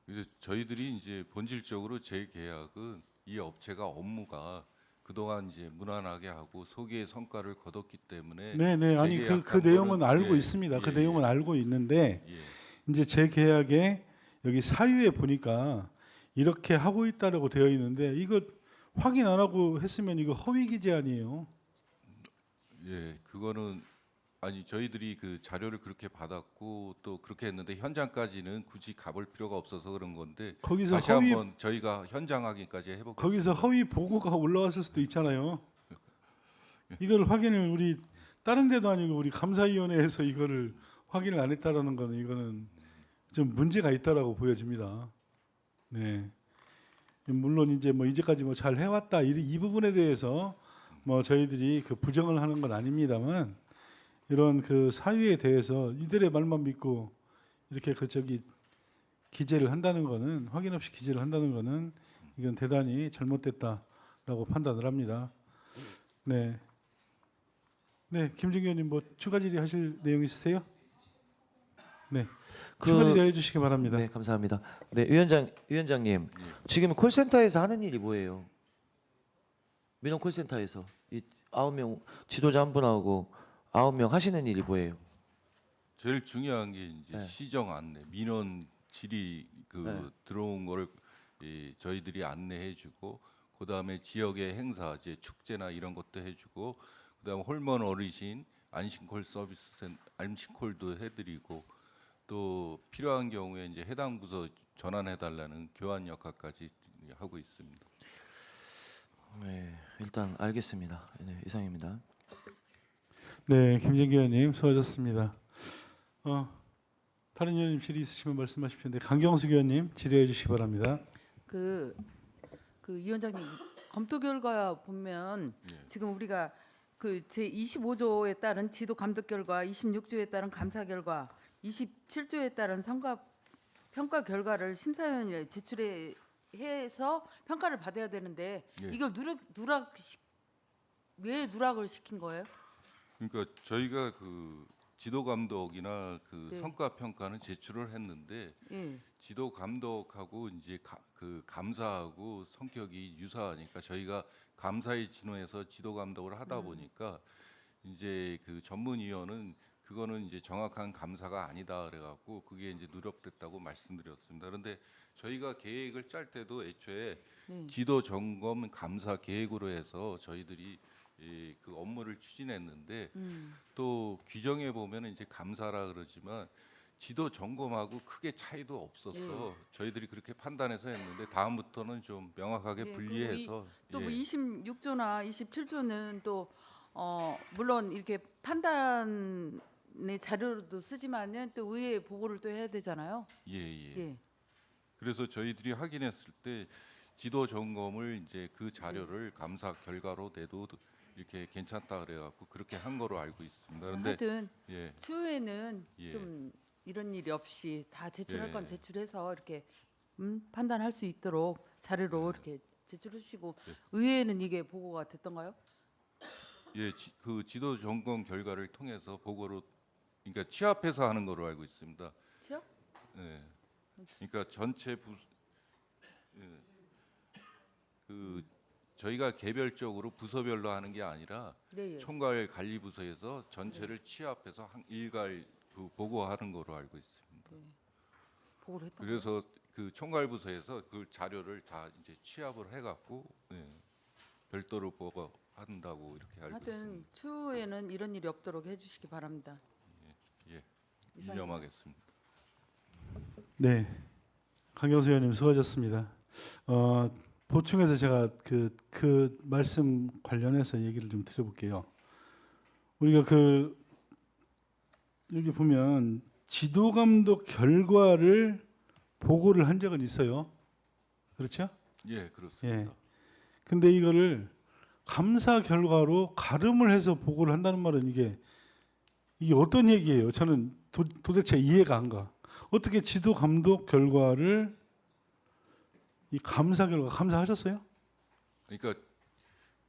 이제 저희들이 이제 본질적으로 제 계약은 이 업체가 업무가 그동안 이제 무난하게 하고 소기의 성과를 거뒀기 때문에 네네. 아니 그 재계약한 내용은 거는- 알고 예, 있습니다. 그 예, 내용은 예. 알고 있는데 예. 이제 제 계약에 여기 사유에 보니까 이렇게 하고 있다라고 되어 있는데 이거 확인 안 하고 했으면 이거 허위 기재 아니에요? 예, 그거는 아니 저희들이 그 자료를 그렇게 받았고 또 그렇게 했는데 현장까지는 굳이 가볼 필요가 없어서 그런 건데 거기서 다시 허위 한번 저희가 현장 확인까지 해보겠습니다. 거기서 허위 보고가 올라왔을 수도 있잖아요. 이걸 확인을 우리 다른 데도 아니고 우리 감사위원회에서 이거를 확인을 안 했다라는 거는 이거는 좀 문제가 있다라고 보여집니다. 네. 물론 이제 뭐 이제까지 뭐 잘 해왔다 이 부분에 대해서 뭐 저희들이 그 부정을 하는 건 아닙니다만 이런 그 사유에 대해서 이들의 말만 믿고 이렇게 그 저기 기재를 한다는 거는 확인 없이 기재를 한다는 거는 이건 대단히 잘못됐다라고 판단을 합니다. 네. 네, 김진규 의원님 뭐 추가 질의하실 내용 있으세요? 네. 추가 질의해 주시기 바랍니다. 네, 감사합니다. 네, 위원장님. 예. 지금 콜센터에서 하는 일이 뭐예요? 민원 콜센터에서 이 9명 지도자 한 분하고 9명 하시는 일이 뭐예요? 제일 중요한 게 이제 네. 시정 안내, 민원 질의 그 네. 들어온 거를 저희들이 안내해주고 그다음에 지역의 행사, 이제 축제나 이런 것도 해주고 그다음에 홀먼 어르신 안심콜 서비스 안심콜도 해드리고 또 필요한 경우에 이제 해당 부서 전환해달라는 교환 역할까지 하고 있습니다. 네, 일단 알겠습니다. 네, 이상입니다. 네, 김진규 의원님 수고하셨습니다. 다른 의원님 질의 있으시면 말씀하십시오. 네, 강경수 의원님 질의해 주시기 바랍니다. 그 위원장님 검토 결과 보면 예. 지금 우리가 그 제 25조에 따른 지도 감독 결과, 26조에 따른 감사 결과, 27조에 따른 평가 결과를 심사위원회에 제출해서 평가를 받아야 되는데 예. 이걸 왜 누락을 시킨 거예요? 그러니까 저희가 그 지도 감독이나 그 네. 성과 평가는 제출을 했는데 예. 지도 감독하고 이제 그 감사하고 성격이 유사하니까 저희가 감사에 진호해서 지도 감독을 하다 보니까 이제 그 전문위원은 그거는 이제 정확한 감사가 아니다 그래갖고 그게 이제 누락됐다고 말씀드렸습니다. 그런데 저희가 계획을 짤 때도 애초에 네. 지도 점검 감사 계획으로 해서 저희들이 그 업무를 추진했는데 또 규정에 보면 이제 감사라 그러지만 지도 점검하고 크게 차이도 없어서 저희들이 그렇게 판단해서 했는데 다음부터는 좀 명확하게 예, 분리해서 또 뭐 예. 26조나 27조는 또 물론 이렇게 판단의 자료로도 쓰지만은 또 의회 보고를 또 해야 되잖아요. 예. 예. 그래서 저희들이 확인했을 때 지도 점검을 이제 그 자료를 감사 결과로 내도 이렇게 괜찮다 그래갖고 그렇게 한 거로 알고 있습니다. 그런데 하여튼 예, 추후에는 예. 좀 이런 일이 없이 다 제출할 예. 건 제출해서 이렇게 판단할 수 있도록 자료로 이렇게 제출하시고 예. 의회에는 이게 보고가 됐던가요? 예, 그 지도 점검 결과를 통해서 보고로 그러니까 취합해서 하는 거로 알고 있습니다. 취업? 예. 그러니까 전체 그 저희가 개별적으로 부서별로 하는 게 아니라 네. 예. 총괄 관리 부서에서 전체를 취합해서 일괄 그 보고하는 거로 알고 있습니다. 보고를 했던 그래서 그 총괄 부서에서 그 자료를 다 이제 취합을 해갖고 별도로 보고한다고 이렇게 알고 하여튼 있습니다. 추후에는 이런 일이 없도록 해주시기 바랍니다. 예, 이상입니다. 일념하겠습니다. 네, 강경수 의원님 수고하셨습니다. 보충해서 제가 그 말씀 관련해서 얘기를 좀 드려볼게요. 우리가 여기 보면 지도 감독 결과를 보고를 한 적은 있어요. 그렇죠? 예, 그렇습니다. 근데 이거를 감사 결과로 가름을 해서 보고를 한다는 말은 이게 어떤 얘기예요? 저는 도대체 이해가 안 가. 어떻게 지도 감독 결과를 이 감사 결과 감사하셨어요? 그러니까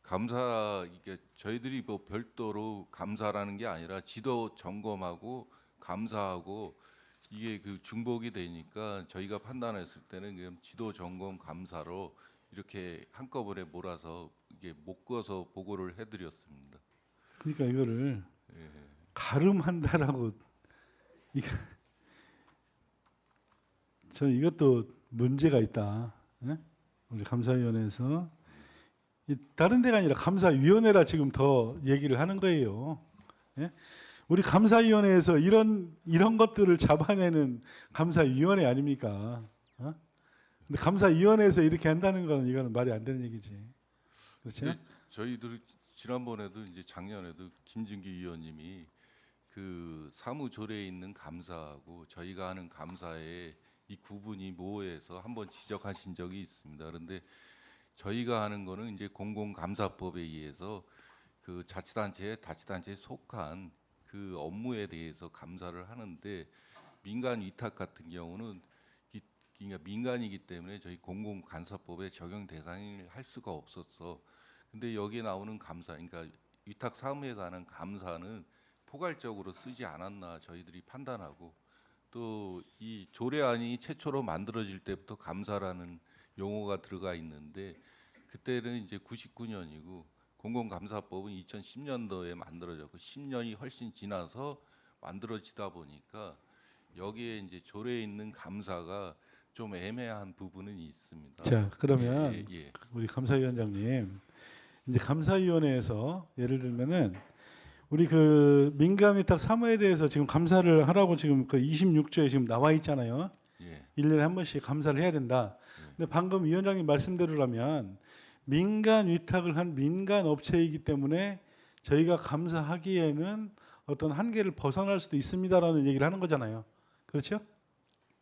감사 이게 저희들이 뭐 별도로 감사라는 게 아니라 지도 점검하고 감사하고 이게 그 중복이 되니까 저희가 판단했을 때는 그냥 지도 점검 감사로 이렇게 한꺼번에 몰아서 이게 묶어서 보고를 해드렸습니다. 그러니까 이거를 예. 가름한다라고 이거 저 이것도 문제가 있다. 예? 우리 감사위원회에서 다른 데가 아니라 감사위원회라 지금 더 얘기를 하는 거예요. 예? 우리 감사위원회에서 이런 것들을 잡아내는 감사위원회 아닙니까? 어? 근데 감사위원회에서 이렇게 한다는 건 이거는 말이 안 되는 얘기지. 그렇죠? 근데 저희들 지난번에도 이제 작년에도 김진기 위원님이 그 사무조례에 있는 감사하고 저희가 하는 감사에 이 구분이 모호해서 한번 지적하신 적이 있습니다. 그런데 저희가 하는 거는 이제 공공감사법에 의해서 그 자치단체에 속한 그 업무에 대해서 감사를 하는데 민간 위탁 같은 경우는 그러니까 민간이기 때문에 저희 공공감사법에 적용 대상을 할 수가 없었어. 근데 여기에 나오는 감사, 그러니까 위탁 사무에 관한 감사는 포괄적으로 쓰지 않았나 저희들이 판단하고 또 이 조례안이 최초로 만들어질 때부터 감사라는 용어가 들어가 있는데 그때는 이제 99년이고 공공감사법은 2010년도에 만들어졌고 10년이 훨씬 지나서 만들어지다 보니까 여기에 이제 조례에 있는 감사가 좀 애매한 부분은 있습니다. 자, 그러면 예. 우리 감사위원장님, 이제 감사위원회에서 예를 들면은 우리 그 민간위탁 사무에 대해서 지금 감사를 하라고 지금 그 26조에 지금 나와 있잖아요. 예. 1년에 한 번씩 감사를 해야 된다. 근데 방금 위원장님 말씀대로라면 민간 위탁을 한 민간 업체이기 때문에 저희가 감사하기에는 어떤 한계를 벗어날 수도 있습니다라는 얘기를 하는 거잖아요. 그렇죠?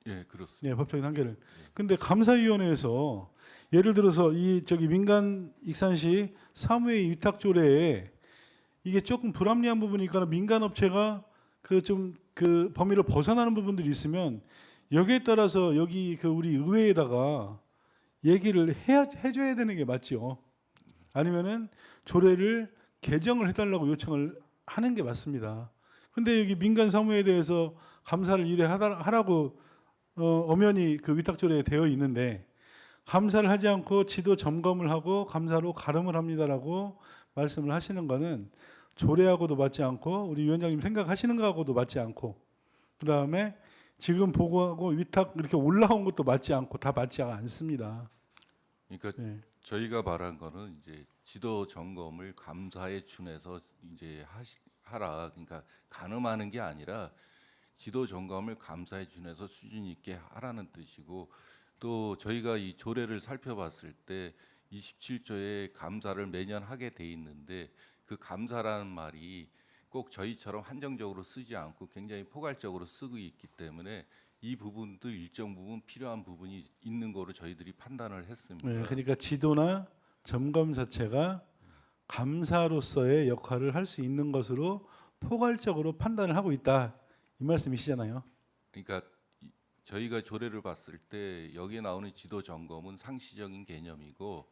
예, 그렇습니다. 네, 법적인 한계를. 근데 감사위원회에서 예를 들어서 이 저기 민간 익산시 사무의 위탁 조례에 이게 조금 불합리한 부분이니까 민간 업체가 그 좀 그 범위를 벗어나는 부분들이 있으면 여기에 따라서 여기 그 우리 의회에다가 얘기를 해줘야 되는 게 맞죠. 아니면은 조례를 개정을 해달라고 요청을 하는 게 맞습니다. 근데 여기 민간 사무에 대해서 감사를 하라고 엄연히 그 위탁조례에 되어 있는데 감사를 하지 않고 지도 점검을 하고 감사로 가름을 합니다라고 말씀을 하시는 거는 조례하고도 맞지 않고 우리 위원장님 생각하시는 거하고도 맞지 않고 그다음에 지금 보고하고 위탁 이렇게 올라온 것도 맞지 않고 다 맞지 않습니다. 그러니까 네. 저희가 말한 거는 이제 지도 점검을 감사에 준해서 이제 하라. 그러니까 가늠하는 게 아니라 지도 점검을 감사에 준해서 수준 있게 하라는 뜻이고 또 저희가 이 조례를 살펴봤을 때 27조에 감사를 매년 하게 돼 있는데 그 감사라는 말이 꼭 저희처럼 한정적으로 쓰지 않고 굉장히 포괄적으로 쓰고 있기 때문에 이 부분도 일정 부분 필요한 부분이 있는 거로 저희들이 판단을 했습니다. 네, 그러니까 지도나 점검 자체가 감사로서의 역할을 할 수 있는 것으로 포괄적으로 판단을 하고 있다 이 말씀이시잖아요. 그러니까 저희가 조례를 봤을 때 여기에 나오는 지도 점검은 상시적인 개념이고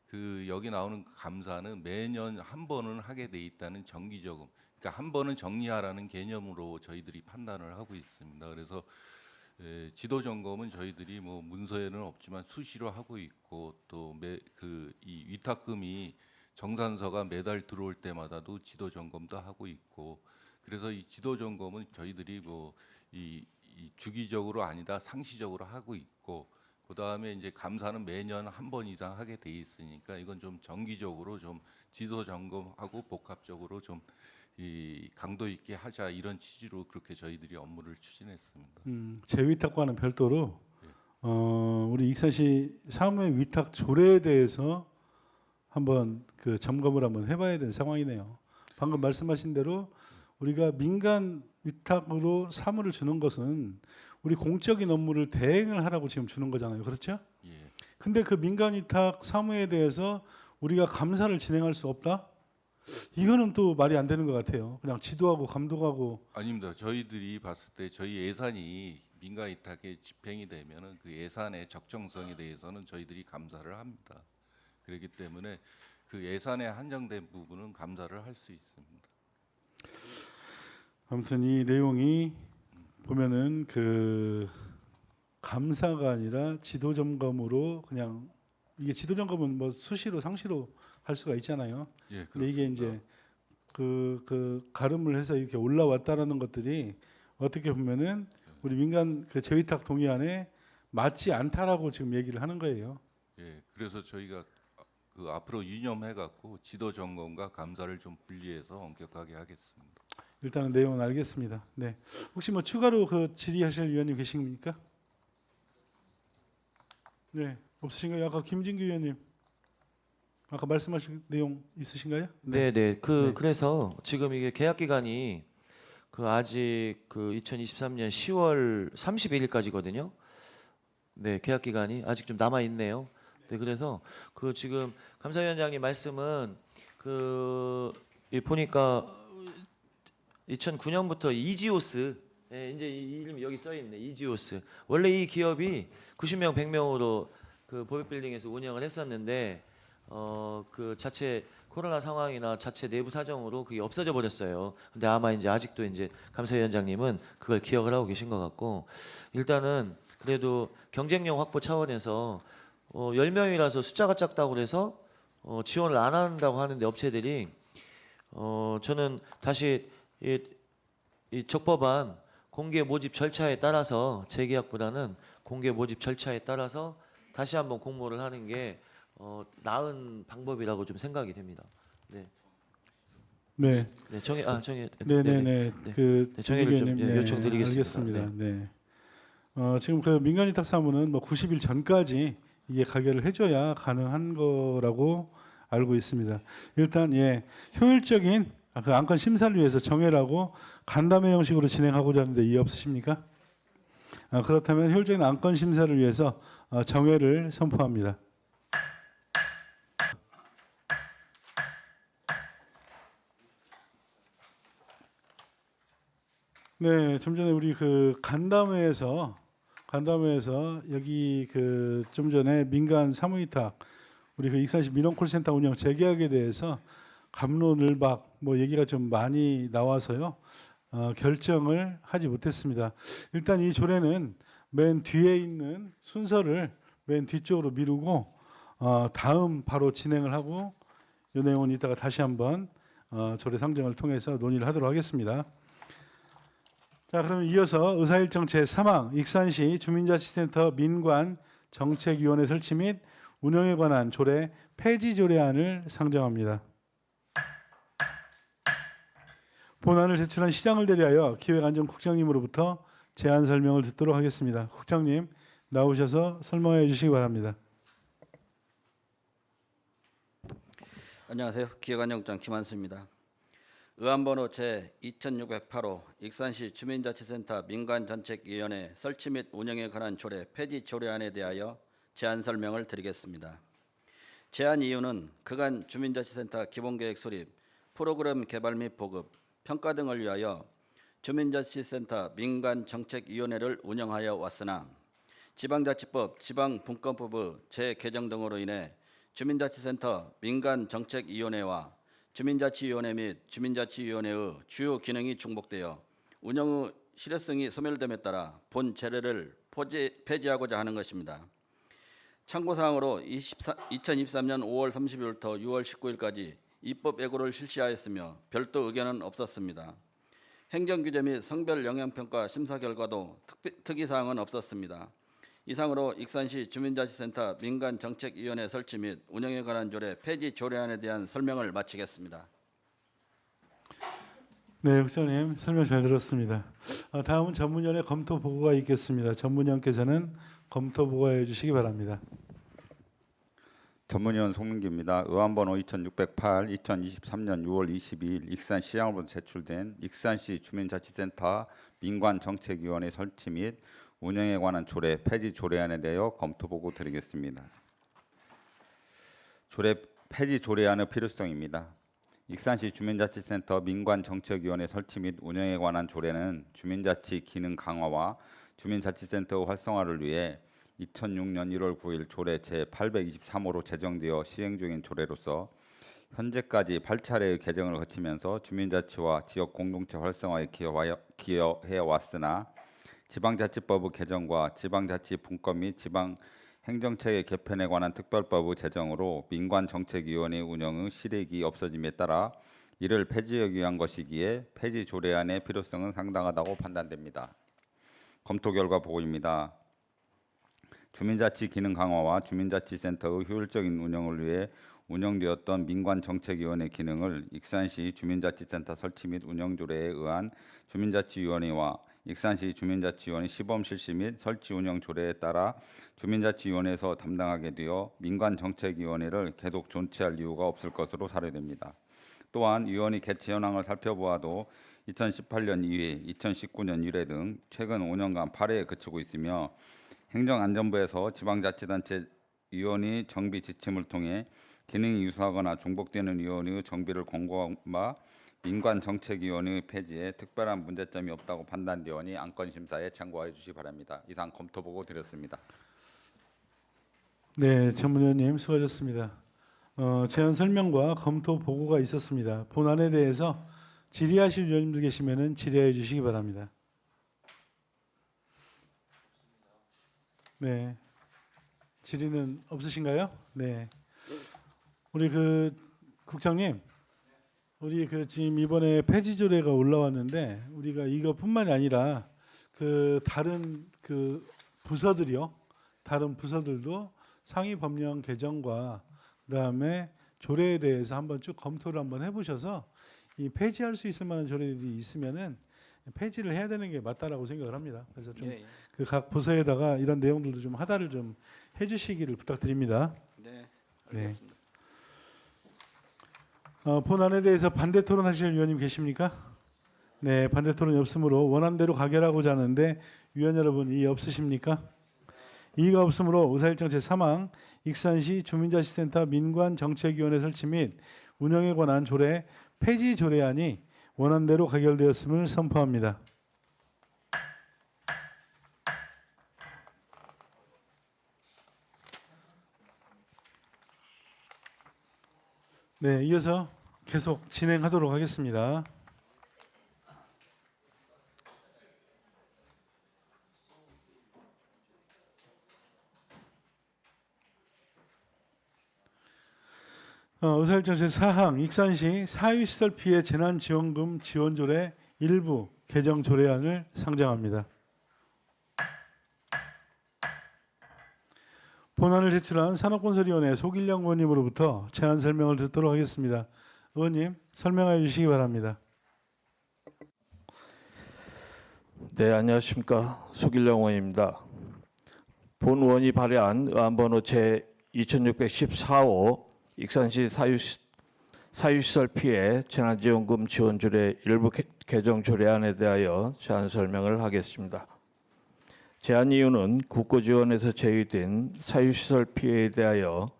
그 여기 나오는 감사는 매년 한 번은 하게 돼 있다는 정기적음. 그러니까 한 번은 정리하라는 개념으로 저희들이 판단을 하고 있습니다. 그래서 지도 점검은 저희들이 뭐 문서에는 없지만 수시로 하고 있고 또 이 위탁금이 정산서가 매달 들어올 때마다도 지도 점검도 하고 있고 그래서 이 지도 점검은 저희들이 뭐 이 주기적으로 아니다 상시적으로 하고 있고 그 다음에 이제 감사는 매년 한 번 이상 하게 돼 있으니까 이건 좀 정기적으로 좀 지도 점검하고 복합적으로 좀 이 강도 있게 하자 이런 취지로 그렇게 저희들이 업무를 추진했습니다. 재위탁과는 별도로 우리 익산시 사무의 위탁 조례에 대해서 한번 그 점검을 한번 해봐야 되는 상황이네요. 방금 말씀하신 대로 우리가 민간 위탁으로 사무를 주는 것은 우리 공적인 업무를 대행을 하라고 지금 주는 거잖아요. 그렇죠? 예. 근데 그 민간 위탁 사무에 대해서 우리가 감사를 진행할 수 없다? 이거는 또 말이 안 되는 것 같아요. 그냥 지도하고 감독하고 아닙니다. 저희들이 봤을 때 저희 예산이 민간 위탁에 집행이 되면은 그 예산의 적정성에 대해서는 저희들이 감사를 합니다. 그렇기 때문에 그 예산에 한정된 부분은 감사를 할 수 있습니다. 아무튼 이 내용이 보면은 그 감사가 아니라 지도 점검으로 그냥 이게 지도 점검은 뭐 수시로 상시로 할 수가 있잖아요. 예, 근데 이게 그렇습니다. 이제 그 가름을 해서 이렇게 올라왔다라는 것들이 어떻게 보면은 우리 민간 그 재위탁 동의안에 맞지 않다라고 지금 얘기를 하는 거예요. 예, 그래서 저희가 그 앞으로 유념해 갖고 지도 점검과 감사를 좀 분리해서 엄격하게 하겠습니다. 일단은 내용은 알겠습니다. 네. 혹시 뭐 추가로 그 질의하실 위원님 계십니까? 네. 없으신가요? 아까 김진규 위원님 아까 말씀하신 내용 있으신가요? 네, 네. 네. 그래서 지금 이게 계약 기간이 그 아직 그 2023년 10월 31일까지거든요. 네, 계약 기간이 아직 좀 남아 있네요. 네, 그래서 그 지금 감사위원장님 말씀은 이 보니까 2009년부터 이지오스, 예, 이제 이 이름이 여기 써 있네. 이지오스. 원래 이 기업이 90명, 100명으로 그 보육빌딩에서 운영을 했었는데 그 자체 코로나 상황이나 자체 내부 사정으로 그게 없어져 버렸어요. 근데 아마 이제 아직도 이제 감사위원장님은 그걸 기억을 하고 계신 것 같고, 일단은 그래도 경쟁력 확보 차원에서 10명이라서 숫자가 작다고 그래서 지원을 안 한다고 하는데 업체들이 저는 다시 이 적법한 공개 모집 절차에 따라서 재계약보다는 공개 모집 절차에 따라서 다시 한번 공모를 하는 게 나은 방법이라고 좀 생각이 됩니다. 네, 네. 네 정해 네네네. 네. 그 네, 정해를 좀 위원님, 요청드리겠습니다. 알겠습니다. 네. 지금 그 민간위탁 사무는 뭐 90일 전까지 이게 가결을 해줘야 가능한 거라고 알고 있습니다. 일단 예 효율적인 그 안건 심사를 위해서 정회라고 간담회 형식으로 진행하고자 하는데 이해 없으십니까? 그렇다면 효율적인 안건 심사를 위해서 정회를 선포합니다. 네, 좀 전에 우리 그 간담회에서 여기 그 좀 전에 민간 사무위탁 우리 그 익산시 민원콜센터 운영 재계약에 대해서 갑론을박 뭐 얘기가 좀 많이 나와서요 결정을 하지 못했습니다. 일단 이 조례는 맨 뒤에 있는 순서를 맨 뒤쪽으로 미루고 다음 바로 진행을 하고 이 내용은 이따가 다시 한번 조례 상정을 통해서 논의를 하도록 하겠습니다. 자, 그러면 이어서 의사일정 제3항 익산시 주민자치센터 민관정책위원회 설치 및 운영에 관한 조례 폐지 조례안을 상정합니다. 본안을 제출한 시장을 대리하여 기획안전국장님으로부터 제안 설명을 듣도록 하겠습니다. 국장님 나오셔서 설명해 주시기 바랍니다. 안녕하세요. 기획안전국장 김한수입니다. 의안번호 제2608호 익산시 주민자치센터 민간정책위원회 설치 및 운영에 관한 조례 폐지 조례안에 대하여 제안 설명을 드리겠습니다. 제안 이유는 그간 주민자치센터 기본계획 수립, 프로그램 개발 및 보급, 평가 등을 위하여 주민자치센터 민간정책위원회를 운영하여 왔으나 지방자치법, 지방분권법의 재개정 등으로 인해 주민자치센터 민간정책위원회와 주민자치위원회 및 주민자치위원회의 주요 기능이 중복되어 운영의 실효성이 소멸됨에 따라 본 제례를 폐지하고자 하는 것입니다. 참고사항으로 2023년 5월 30일부터 6월 19일까지 입법 예고를 실시하였으며 별도 의견은 없었습니다. 행정규제 및 성별 영향평가 심사 결과도 특이사항은 없었습니다. 이상으로 익산시 주민자치센터 민간정책위원회 설치 및 운영에 관한 조례 폐지 조례안에 대한 설명을 마치겠습니다. 네, 국장님 설명 잘 들었습니다. 다음은 전문위원회 검토 보고가 있겠습니다. 전문위원께서는 검토 보고해 주시기 바랍니다. 전문위원 송민규입니다. 의안번호 2608 2023년 6월 22일 익산시장으로부터 제출된 익산시 주민자치센터 민관정책위원회 설치 및 운영에 관한 조례 폐지 조례안에 대하여 검토 보고 드리겠습니다. 조례 폐지 조례안의 필요성입니다. 익산시 주민자치센터 민관정책위원회 설치 및 운영에 관한 조례는 주민자치 기능 강화와 주민자치센터 활성화를 위해 2006년 1월 9일 조례 제823호로 제정되어 시행 중인 조례로서 현재까지 8차례의 개정을 거치면서 주민자치와 지역 공동체 활성화에 기여해 왔으나 지방자치법의 개정과 지방자치분권 및 지방행정체계 개편에 관한 특별법의 제정으로 민관정책위원회 운영의 실익이 없어짐에 따라 이를 폐지하기 위한 것이기에 폐지 조례안의 필요성은 상당하다고 판단됩니다. 검토 결과 보고입니다. 주민자치 기능 강화와 주민자치센터의 효율적인 운영을 위해 운영되었던 민관정책위원회 기능을 익산시 주민자치센터 설치 및 운영조례에 의한 주민자치위원회와 익산시 주민자치위원회 시범 실시 및 설치 운영 조례에 따라 주민자치위원회에서 담당하게 되어 민관정책위원회를 계속 존치할 이유가 없을 것으로 사료됩니다. 또한 위원회 개최 현황을 살펴보아도 2018년 2회, 2019년 1회 등 최근 5년간 8회에 그치고 있으며 행정안전부에서 지방자치단체 위원회 정비 지침을 통해 기능이 유사하거나 중복되는 위원회의 정비를 권고한 바 민관정책위원회 폐지에 특별한 문제점이 없다고 판단되오니 안건심사에 참고해 주시기 바랍니다. 이상 검토보고 드렸습니다. 네, 전문위원님 수고하셨습니다. 제안 설명과 검토 보고가 있었습니다. 본안에 대해서 질의하실 위원님들 계시면은 질의해 주시기 바랍니다. 네, 질의는 없으신가요? 네, 우리 국장님, 우리 지금 이번에 폐지 조례가 올라왔는데 우리가 이것뿐만이 아니라 다른 부서들이요, 다른 부서들도 상위 법령 개정과 그다음에 조례에 대해서 한번 쭉 검토를 한번 해보셔서 이 폐지할 수 있을 만한 조례들이 있으면은 폐지를 해야 되는 게 맞다라고 생각을 합니다. 그래서 좀 각 부서에다가 이런 내용들도 좀 하달을 좀 해주시기를 부탁드립니다. 네, 네. 알겠습니다. 본안에 대해서 반대 토론하실 위원님 계십니까? 네, 반대 토론이 없으므로 원안대로 가결하고자 하는데 위원 여러분 이의 없으십니까? 이의가 없으므로 의사일정 제3항 익산시 주민자치센터 민관정책위원회 설치 및 운영에 관한 조례 폐지 조례안이 원안대로 가결되었음을 선포합니다. 네, 이어서 계속 진행하도록 하겠습니다. 의사일정 제4항 익산시 사유시설 피해 재난지원금 지원조례 일부 개정 조례안을 상정합니다. 본안을 제출한 산업건설위원회 속일령 의원님으로부터 제안 설명을 듣도록 하겠습니다. 의원님 설명해 주시기 바랍니다. 네, 안녕하십니까. 속일령 의원입니다. 본 의원이 발의한 의안번호 제 2614호 익산시 사유시설 피해 재난지원금 지원조례 일부 개정 조례안에 대하여 제안 설명을 하겠습니다. 제안 이유는 국고지원에서 제외된 사유시설 피해에 대하여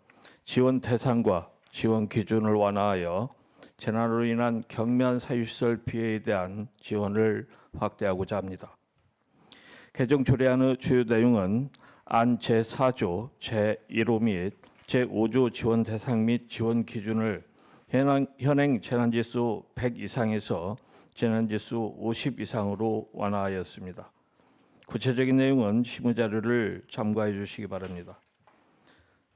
지원 대상과 지원 기준을 완화하여 재난으로 인한 경미한 사유시설 피해에 대한 지원을 확대하고자 합니다. 개정 조례안의 주요 내용은 안 제4조 제1호 및 제5조 지원 대상 및 지원 기준을 현행 재난지수 100 이상에서 재난지수 50 이상으로 완화하였습니다. 구체적인 내용은 실무자료를 참고해 주시기 바랍니다.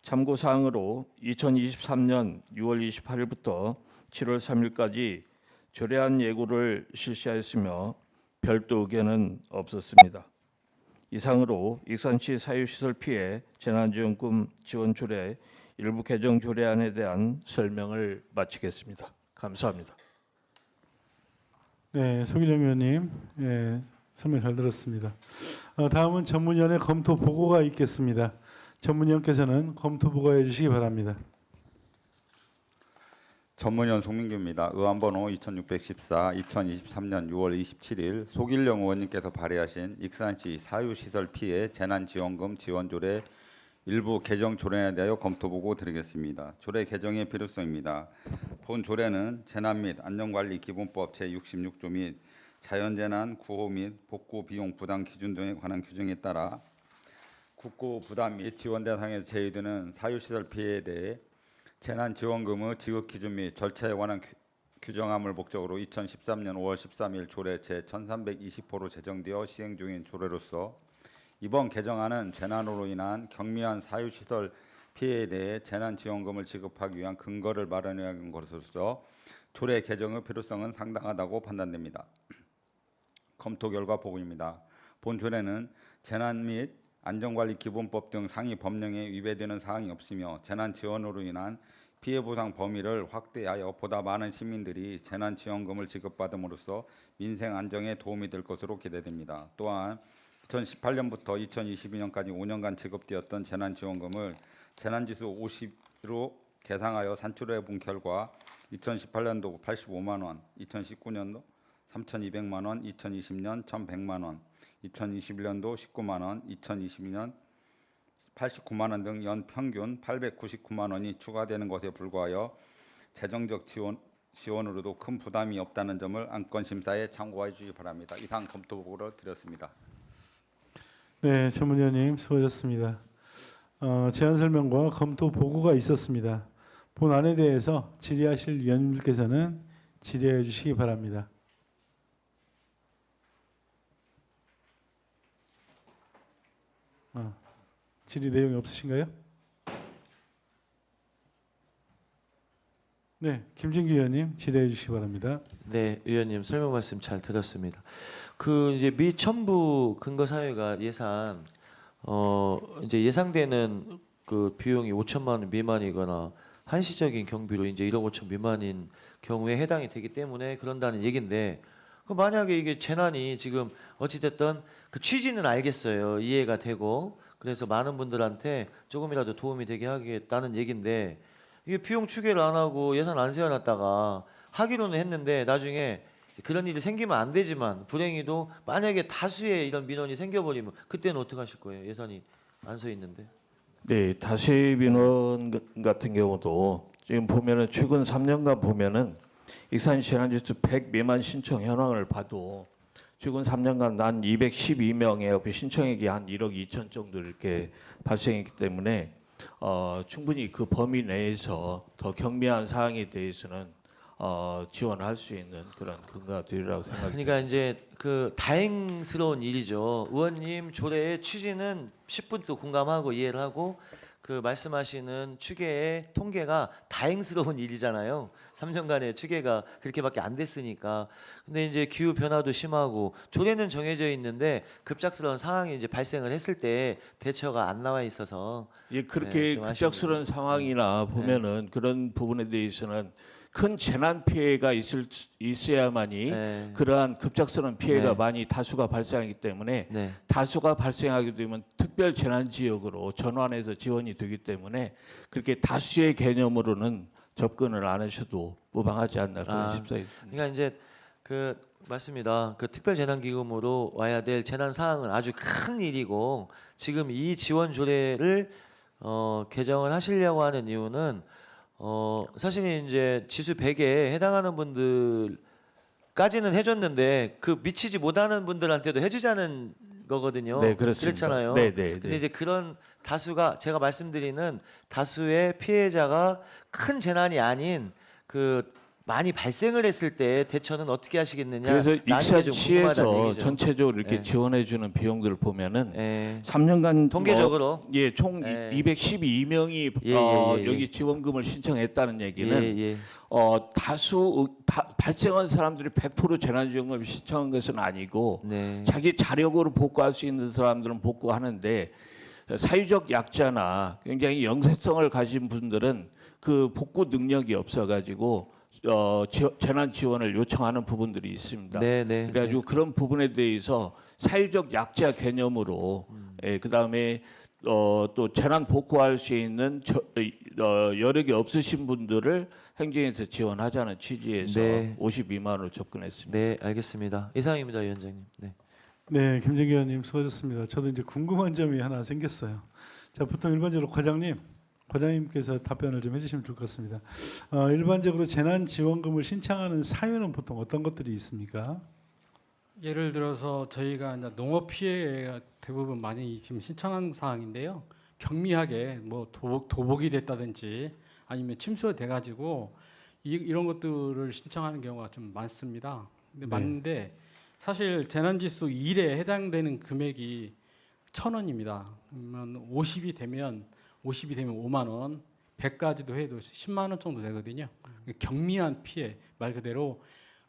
참고사항으로 2023년 6월 28일부터 7월 3일까지 조례안 예고를 실시하였으며 별도 의견은 없었습니다. 이상으로 익산시 사유시설 피해 재난지원금 지원 조례 일부 개정 조례안에 대한 설명을 마치겠습니다. 감사합니다. 네, 속일령 의원님 설명 잘 들었습니다. 다음은 전문위원회 검토 보고가 있겠습니다. 전문위원께서는 검토 보고해 주시기 바랍니다. 전문위원 송민규입니다. 의안번호 2614 2023년 6월 27일 속일령 의원님께서 발의하신 익산시 사유시설 피해 재난지원금 지원조례 일부 개정 조례에 대하여 검토보고 드리겠습니다. 조례 개정의 필요성입니다. 본 조례는 재난 및 안전관리기본법 제66조 및 자연재난 구호 및 복구 비용 부담 기준 등에 관한 규정에 따라 국고 부담 및 지원 대상에서 제외되는 사유시설 피해에 대해 재난지원금의 지급 기준 및 절차에 관한 규정함을 목적으로 2013년 5월 13일 조례 제1320호로 제정되어 시행 중인 조례로서 이번 개정안은 재난으로 인한 경미한 사유시설 피해에 대해 재난지원금을 지급하기 위한 근거를 마련한 것으로서 조례 개정의 필요성은 상당하다고 판단됩니다. 검토 결과 보고입니다. 본 조례는 재난 및 안전관리기본법 등 상위 법령에 위배되는 사항이 없으며 재난 지원으로 인한 피해 보상 범위를 확대하여 보다 많은 시민들이 재난 지원금을 지급받음으로써 민생 안정에 도움이 될 것으로 기대됩니다. 또한 2018년부터 2022년까지 5년간 지급되었던 재난 지원금을 재난지수 50으로 계상하여 산출해 본 결과 2018년도 85만 원, 2019년도 3,200만 원, 2020년 1,100만 원, 2021년도 19만 원, 2022년 89만 원 등 연 평균 899만 원이 추가되는 것에 불과하여 재정적 지원으로도 큰 부담이 없다는 점을 안건 심사에 참고해 주시기 바랍니다. 이상 검토 보고를 드렸습니다. 네, 전문위원님 수고하셨습니다. 제안 설명과 검토 보고가 있었습니다. 본안에 대해서 질의하실 위원님들께서는 질의해 주시기 바랍니다. 질의 내용이 없으신가요? 네, 김진규 의원님 질의해 주시기 바랍니다. 네, 의원님 설명 말씀 잘 들었습니다. 그 이제 미 첨부 근거 사유가 예산 이제 예상되는 그 비용이 5천만 원 미만이거나 한시적인 경비로 이제 1억 5천 미만인 경우에 해당이 되기 때문에 그런다는 얘긴데, 그 만약에 이게 재난이 지금 어찌 됐든 그 취지는 알겠어요. 이해가 되고 그래서 많은 분들한테 조금이라도 도움이 되게 하겠다는 얘긴데, 이게 비용 추계를 안 하고 예산 안 세워놨다가 하기로는 했는데 나중에 그런 일이 생기면 안 되지만 불행히도 만약에 다수의 이런 민원이 생겨버리면 그때는 어떻게 하실 거예요? 예산이 안 서 있는데. 네, 다수의 민원 같은 경우도 지금 보면은 최근 3년간 보면은 익산시 재난지수 100 미만 신청 현황을 봐도 최근 3년간 난 212명의 그 신청액이 한 1억 2천 정도 이렇게 발생했기 때문에 충분히 그 범위 내에서 더 경미한 사항에 대해서는 지원할 수 있는 그런 근거가 되리라고 생각합니다. 그러니까 이제 그 다행스러운 일이죠. 의원님 조례의 취지는 10분도 공감하고 이해를 하고 그 말씀하시는 추계의 통계가 다행스러운 일이잖아요. 3년간의 추계가 그렇게밖에 안 됐으니까. 근데 이제 기후 변화도 심하고 조례는 정해져 있는데 급작스러운 상황이 이제 발생을 했을 때 대처가 안 나와 있어서 예, 그렇게 좀 급작스러운 상황이나 보면은 그런 부분에 대해서는 큰 재난 피해가 있어야만이 네. 그러한 급작스러운 피해가 네. 많이 다수가 발생하기 때문에 네. 다수가 발생하게 되면 특별 재난 지역으로 전환해서 지원이 되기 때문에 그렇게 다수의 개념으로는 접근을 안 하셔도 무방하지 않나 그런 심사에 있습니다. 그러니까 이제 그 맞습니다. 그 특별재난기금으로 와야 될 재난 사항은 아주 큰 일이고 지금 이 지원 조례를 개정을 하시려고 하는 이유는 사실 이제 지수 100에 해당하는 분들까지는 해줬는데 그 미치지 못하는 분들한테도 해주자는 거거든요. 네, 그렇습니다. 그렇잖아요. 네, 네, 근데 네. 이제 그런 다수가 제가 말씀드리는 다수의 피해자가 큰 재난이 아닌 그 많이 발생을 했을 때 대처는 어떻게 하시겠느냐. 그래서 나중에 좀 궁금하다는 익산시에서 얘기죠. 전체적으로 이렇게 네. 지원해주는 비용들을 보면은 예. 3년간 통계적으로 총 예. 212명이 예, 예, 예. 여기 지원금을 신청했다는 얘기는 예. 다수 발생한 사람들이 100% 재난지원금을 신청한 것은 아니고 네. 자기 자력으로 복구할 수 있는 사람들은 복구하는데 사회적 약자나 굉장히 영세성을 가진 분들은 그 복구 능력이 없어가지고 재난 지원을 요청하는 부분들이 있습니다. 네. 그래가지고 그런 부분에 대해서 사회적 약자 개념으로 그다음에 또 재난 복구할 수 있는 여력이 없으신 분들을 행정에서 지원하자는 취지에서 네. 52만 원으로 접근했습니다. 네, 알겠습니다. 이상입니다, 위원장님. 네. 네, 김정기 의원님 수고하셨습니다. 저도 이제 궁금한 점이 하나 생겼어요. 자, 보통 일반적으로 과장님께서 답변을 좀 해주시면 좋을 것 같습니다. 일반적으로 재난지원금을 신청하는 사유는 보통 어떤 것들이 있습니까? 예를 들어서 저희가 이제 농업 피해가 대부분 많이 지금 신청한 사항인데요. 경미하게 뭐 도복이 됐다든지 아니면 침수가 돼가지고 이런 것들을 신청하는 경우가 좀 많습니다. 근데 네. 맞는데 사실 재난지수 1에 해당되는 금액이 1,000원입니다. 그러면 50이 되면 5만 원, 100까지도 해도 10만 원 정도 되거든요. 경미한 피해 말 그대로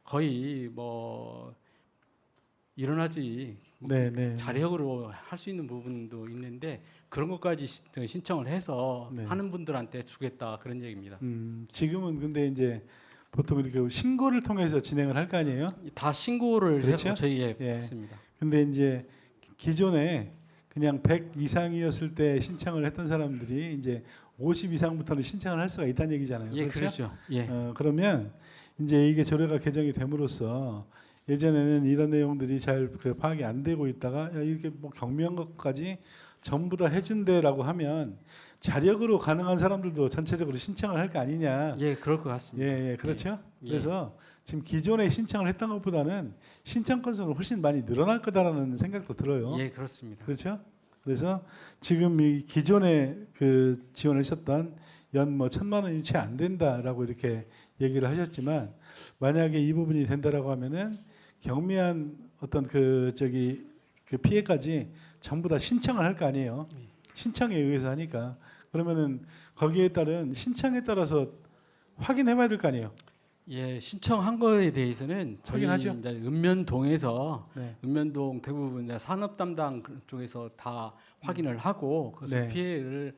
거의 뭐 일어나지 네, 네. 자력으로 할 수 있는 부분도 있는데 그런 것까지 신청을 해서 네. 하는 분들한테 주겠다 그런 얘기입니다. 지금은 근데 이제 보통 이렇게 신고를 통해서 진행을 할 거 아니에요? 다 신고를 그렇죠? 해서 저희에 예. 받습니다. 근데 이제 기존에 그냥 100 이상이었을 때 신청을 했던 사람들이 이제 50 이상부터는 신청을 할 수가 있다는 얘기잖아요. 예, 그렇죠? 그렇죠. 예. 그러면 이제 이게 조례가 개정이 됨으로써 예전에는 이런 내용들이 잘 그 파악이 안 되고 있다가 야, 이렇게 뭐 경미한 것까지 전부 다 해준대라고 하면 자력으로 가능한 사람들도 전체적으로 신청을 할 거 아니냐. 예, 그럴 것 같습니다. 예, 그렇죠. 예. 그래서 지금 기존에 신청을 했던 것보다는 신청 건수는 훨씬 많이 늘어날 거다라는 생각도 들어요. 예, 그렇습니다. 그렇죠. 그래서 지금 이 기존에 그 지원하셨던 연 뭐 1,000만 원이 채 안 된다라고 이렇게 얘기를 하셨지만 만약에 이 부분이 된다라고 하면은 경미한 어떤 그 피해까지 전부 다 신청을 할 거 아니에요. 신청에 의해서 하니까 그러면은 거기에 따른 신청에 따라서 확인해봐야 될 거 아니에요. 예, 신청한 거에 대해서는 저희 확인하죠. 이제 읍면동에서 네. 읍면동 대부분 이제 산업 담당 쪽에서 다 확인을 하고 그래서 네.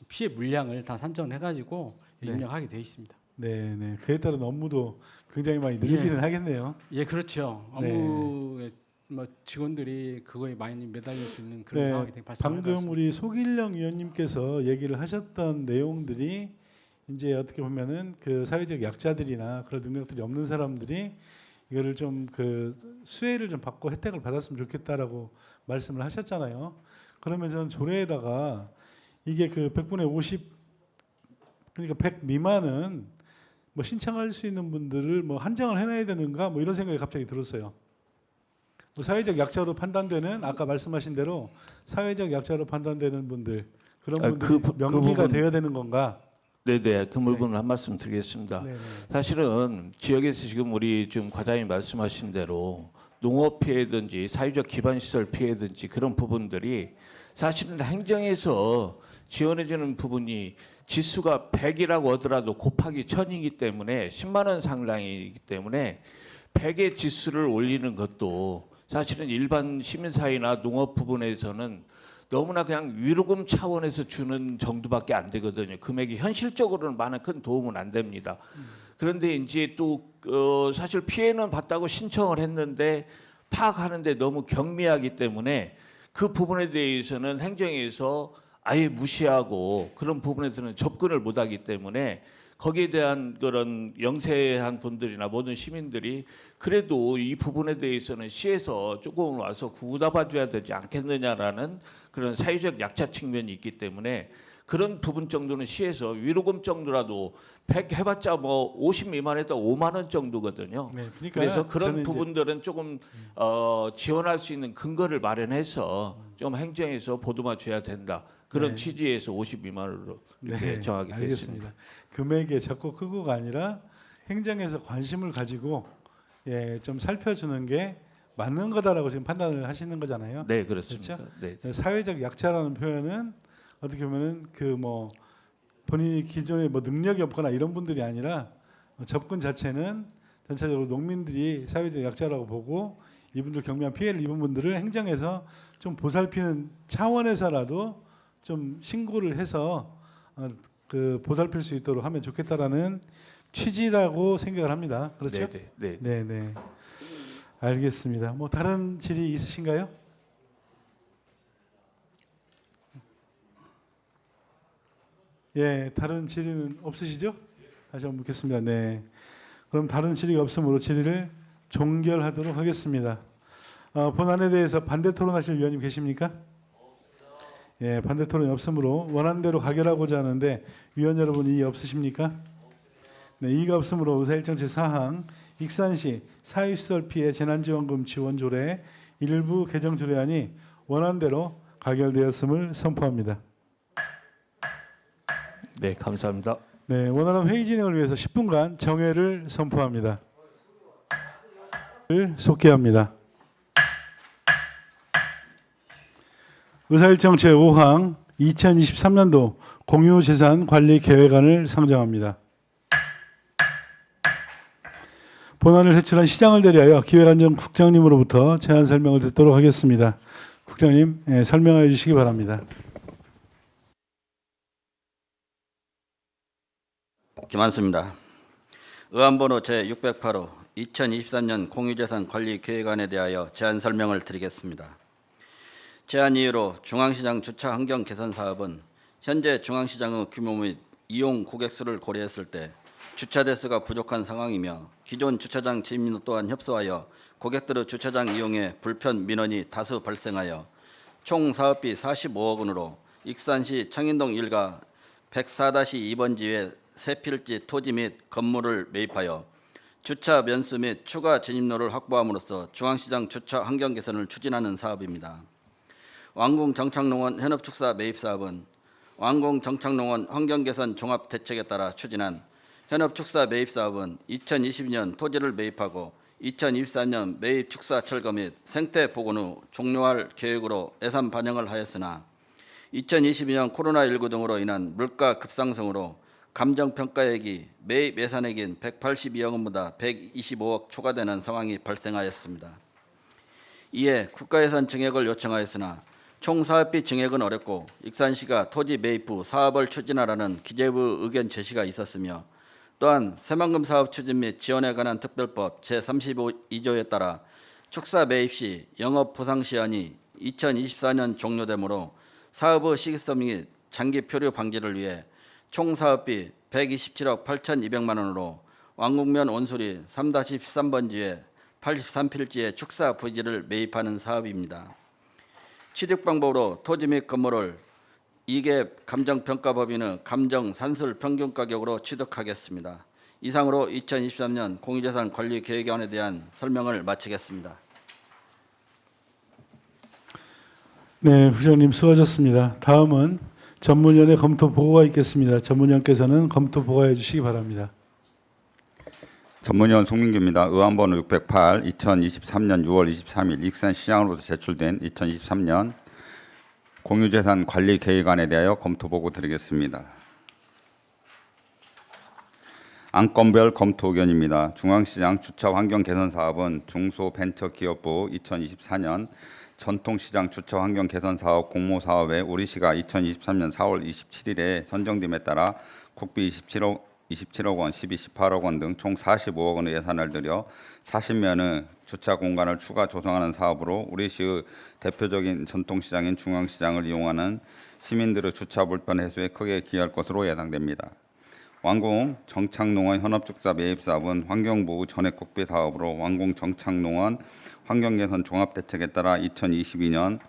피해 물량을 다 산정을 해가지고 네. 입력하게 돼 있습니다. 네, 네. 그에 따른 업무도 굉장히 많이 늘기는 하겠네요. 예, 그렇죠. 네. 업무에 뭐 직원들이 그거에 많이 매달릴 수 있는 그런 네, 상황이 발생할 것 방금 같습니다. 우리 소길령 의원님께서 얘기를 하셨던 내용들이 이제 어떻게 보면은 그 사회적 약자들이나 그런 능력들이 없는 사람들이 이거를 좀 그 수혜를 좀 받고 혜택을 받았으면 좋겠다라고 말씀을 하셨잖아요. 그러면 저는 조례에다가 이게 그 100분의 50 그러니까 100 미만은 뭐 신청할 수 있는 분들을 뭐 한정을 해놔야 되는가 뭐 이런 생각이 갑자기 들었어요. 뭐 사회적 약자로 판단되는 아까 말씀하신 대로 사회적 약자로 판단되는 분들 그런 분들이 명기가 부분- 되어야 되는 건가? 네네, 그 부분을 한 말씀 드리겠습니다. 네, 네. 사실은 지역에서 지금 우리 지금 과장님 말씀하신 대로 농업 피해든지 사회적 기반 시설 피해든지 그런 부분들이 사실은 행정에서 지원해주는 부분이 지수가 100이라고 하더라도 곱하기 1000이기 때문에 10만 원 상당이기 때문에 100의 지수를 올리는 것도 사실은 일반 시민사회나 농업 부분에서는 너무나 그냥 위로금 차원에서 주는 정도밖에 안 되거든요. 금액이 현실적으로는 많은 큰 도움은 안 됩니다. 그런데 이제 또 사실 피해는 봤다고 신청을 했는데 파악하는데 너무 경미하기 때문에 그 부분에 대해서는 행정에서 아예 무시하고 그런 부분에서는 접근을 못하기 때문에 거기에 대한 그런 영세한 분들이나 모든 시민들이 그래도 이 부분에 대해서는 시에서 조금 와서 구답해줘야 되지 않겠느냐라는 그런 사회적 약자 측면이 있기 때문에 그런 부분 정도는 시에서 위로금 정도라도 100 해봤자 뭐 50 미만에다 5만 원 정도거든요. 네, 그러니까 그래서 그런 저는 이제 부분들은 조금 지원할 수 있는 근거를 마련해서 좀 행정에서 보도만 줘야 된다. 그런 네. 취지에서 50 미만으로 이렇게 네, 정하게 됐습니다. 알겠습니다. 금액의 작고 크고가 아니라 행정에서 관심을 가지고 좀 살펴주는 게 맞는 거다라고 지금 판단을 하시는 거잖아요. 네, 그렇습니다. 그렇죠? 네. 사회적 약자라는 표현은 어떻게 보면은 그 뭐 본인이 기존에 뭐 능력이 없거나 이런 분들이 아니라 접근 자체는 전체적으로 농민들이 사회적 약자라고 보고 이분들 경미한 피해를 입은 분들을 행정에서 좀 보살피는 차원에서라도 좀 신고를 해서 그 보살필 수 있도록 하면 좋겠다라는 취지라고 생각을 합니다. 그렇죠? 네. 네. 알겠습니다. 뭐 다른 질의 있으신가요? 예, 다른 질의는 없으시죠? 다시 한번 묻겠습니다. 네. 그럼 다른 질의가 없으므로 질의를 종결하도록 하겠습니다. 본안에 대해서 반대 토론하실 위원님 계십니까? 예, 반대 토론이 없으므로 원안대로 가결하고자 하는데 위원 여러분 이의 없으십니까? 네, 이의가 없으므로 의사일정 제4항 익산시 사회시설 피해 재난지원금 지원조례 일부 개정 조례안이 원안대로 가결되었음을 선포합니다. 네, 감사합니다. 네, 원활한 회의 진행을 위해서 10분간 정회를 선포합니다. 속기합니다. 의사일정 제5항 2023년도 공유재산관리계획안을 상정합니다. 본안을 제출한 시장을 대리하여 기획안전국장님으로부터 제안 설명을 듣도록 하겠습니다. 국장님, 설명해 주시기 바랍니다. 김한수입니다. 의안번호 제608호 2023년 공유재산관리계획안에 대하여 제안 설명을 드리겠습니다. 제안 이유로 중앙시장 주차 환경 개선 사업은 현재 중앙시장의 규모 및 이용 고객 수를 고려했을 때 주차 대수가 부족한 상황이며 기존 주차장 진입로 또한 협소하여 고객들의 주차장 이용에 불편 민원이 다수 발생하여 총 사업비 45억 원으로 익산시 청인동 1가 104-2번지에 새 필지 토지 및 건물을 매입하여 주차 면수 및 추가 진입로를 확보함으로써 중앙시장 주차 환경 개선을 추진하는 사업입니다. 왕궁 정착농원 현업축사 매입 사업은 왕궁 정착농원 환경개선 종합대책에 따라 추진한 현업축사 매입 사업은 2022년 토지를 매입하고 2024년 매입 축사 철거 및 생태 복원 후 종료할 계획으로 예산 반영을 하였으나 2022년 코로나19 등으로 인한 물가 급상승으로 감정평가액이 매입 예산액인 182억 원보다 125억 초과되는 상황이 발생하였습니다. 이에 국가예산 증액을 요청하였으나 총 사업비 증액은 어렵고 익산시가 토지 매입 후 사업을 추진하라는 기재부의 의견 제시가 있었으며 또한 새만금 사업 추진 및 지원에 관한 특별법 제32조에 따라 축사 매입 시 영업 보상 시한이 2024년 종료되므로 사업의 시기성 및 장기 표류 방지를 위해 총 사업비 127억 8,200만 원으로 왕궁면 온수리 3-13번지에 83필지의 축사 부지를 매입하는 사업입니다. 취득 방법으로 토지 및 건물을 이계 감정평가법인의 감정 산술 평균 가격으로 취득하겠습니다. 이상으로 2023년 공유재산 관리 계획안에 대한 설명을 마치겠습니다. 네, 부장님 수고하셨습니다. 다음은 전문위원회 검토 보고가 있겠습니다. 전문위원께서는 검토 보고해 주시기 바랍니다. 전문위원 송민규입니다. 의안번호 608 2023년 6월 23일 익산시장으로부터 제출된 2023년 공유재산 관리 계획안에 대하여 검토 보고 드리겠습니다. 안건별 검토 의견입니다. 중앙시장 주차 환경 개선 사업은 중소벤처기업부 2024년 전통시장 주차 환경 개선 사업 공모 사업에 우리시가 2023년 4월 27일에 선정됨에 따라 국비 27억 원, 18억 원 등 총 45억 원의 예산을 들여 40면의 주차 공간을 추가 조성하는 사업으로 우리시의 대표적인 전통시장인 중앙시장을 이용하는 시민들의 주차 불편 해소에 크게 기여할 것으로 예상됩니다. 왕궁 정착농원 현업축사 매입 사업은 환경부 전액 국비 사업으로 왕궁 정착농원 환경개선 종합대책에 따라 2022년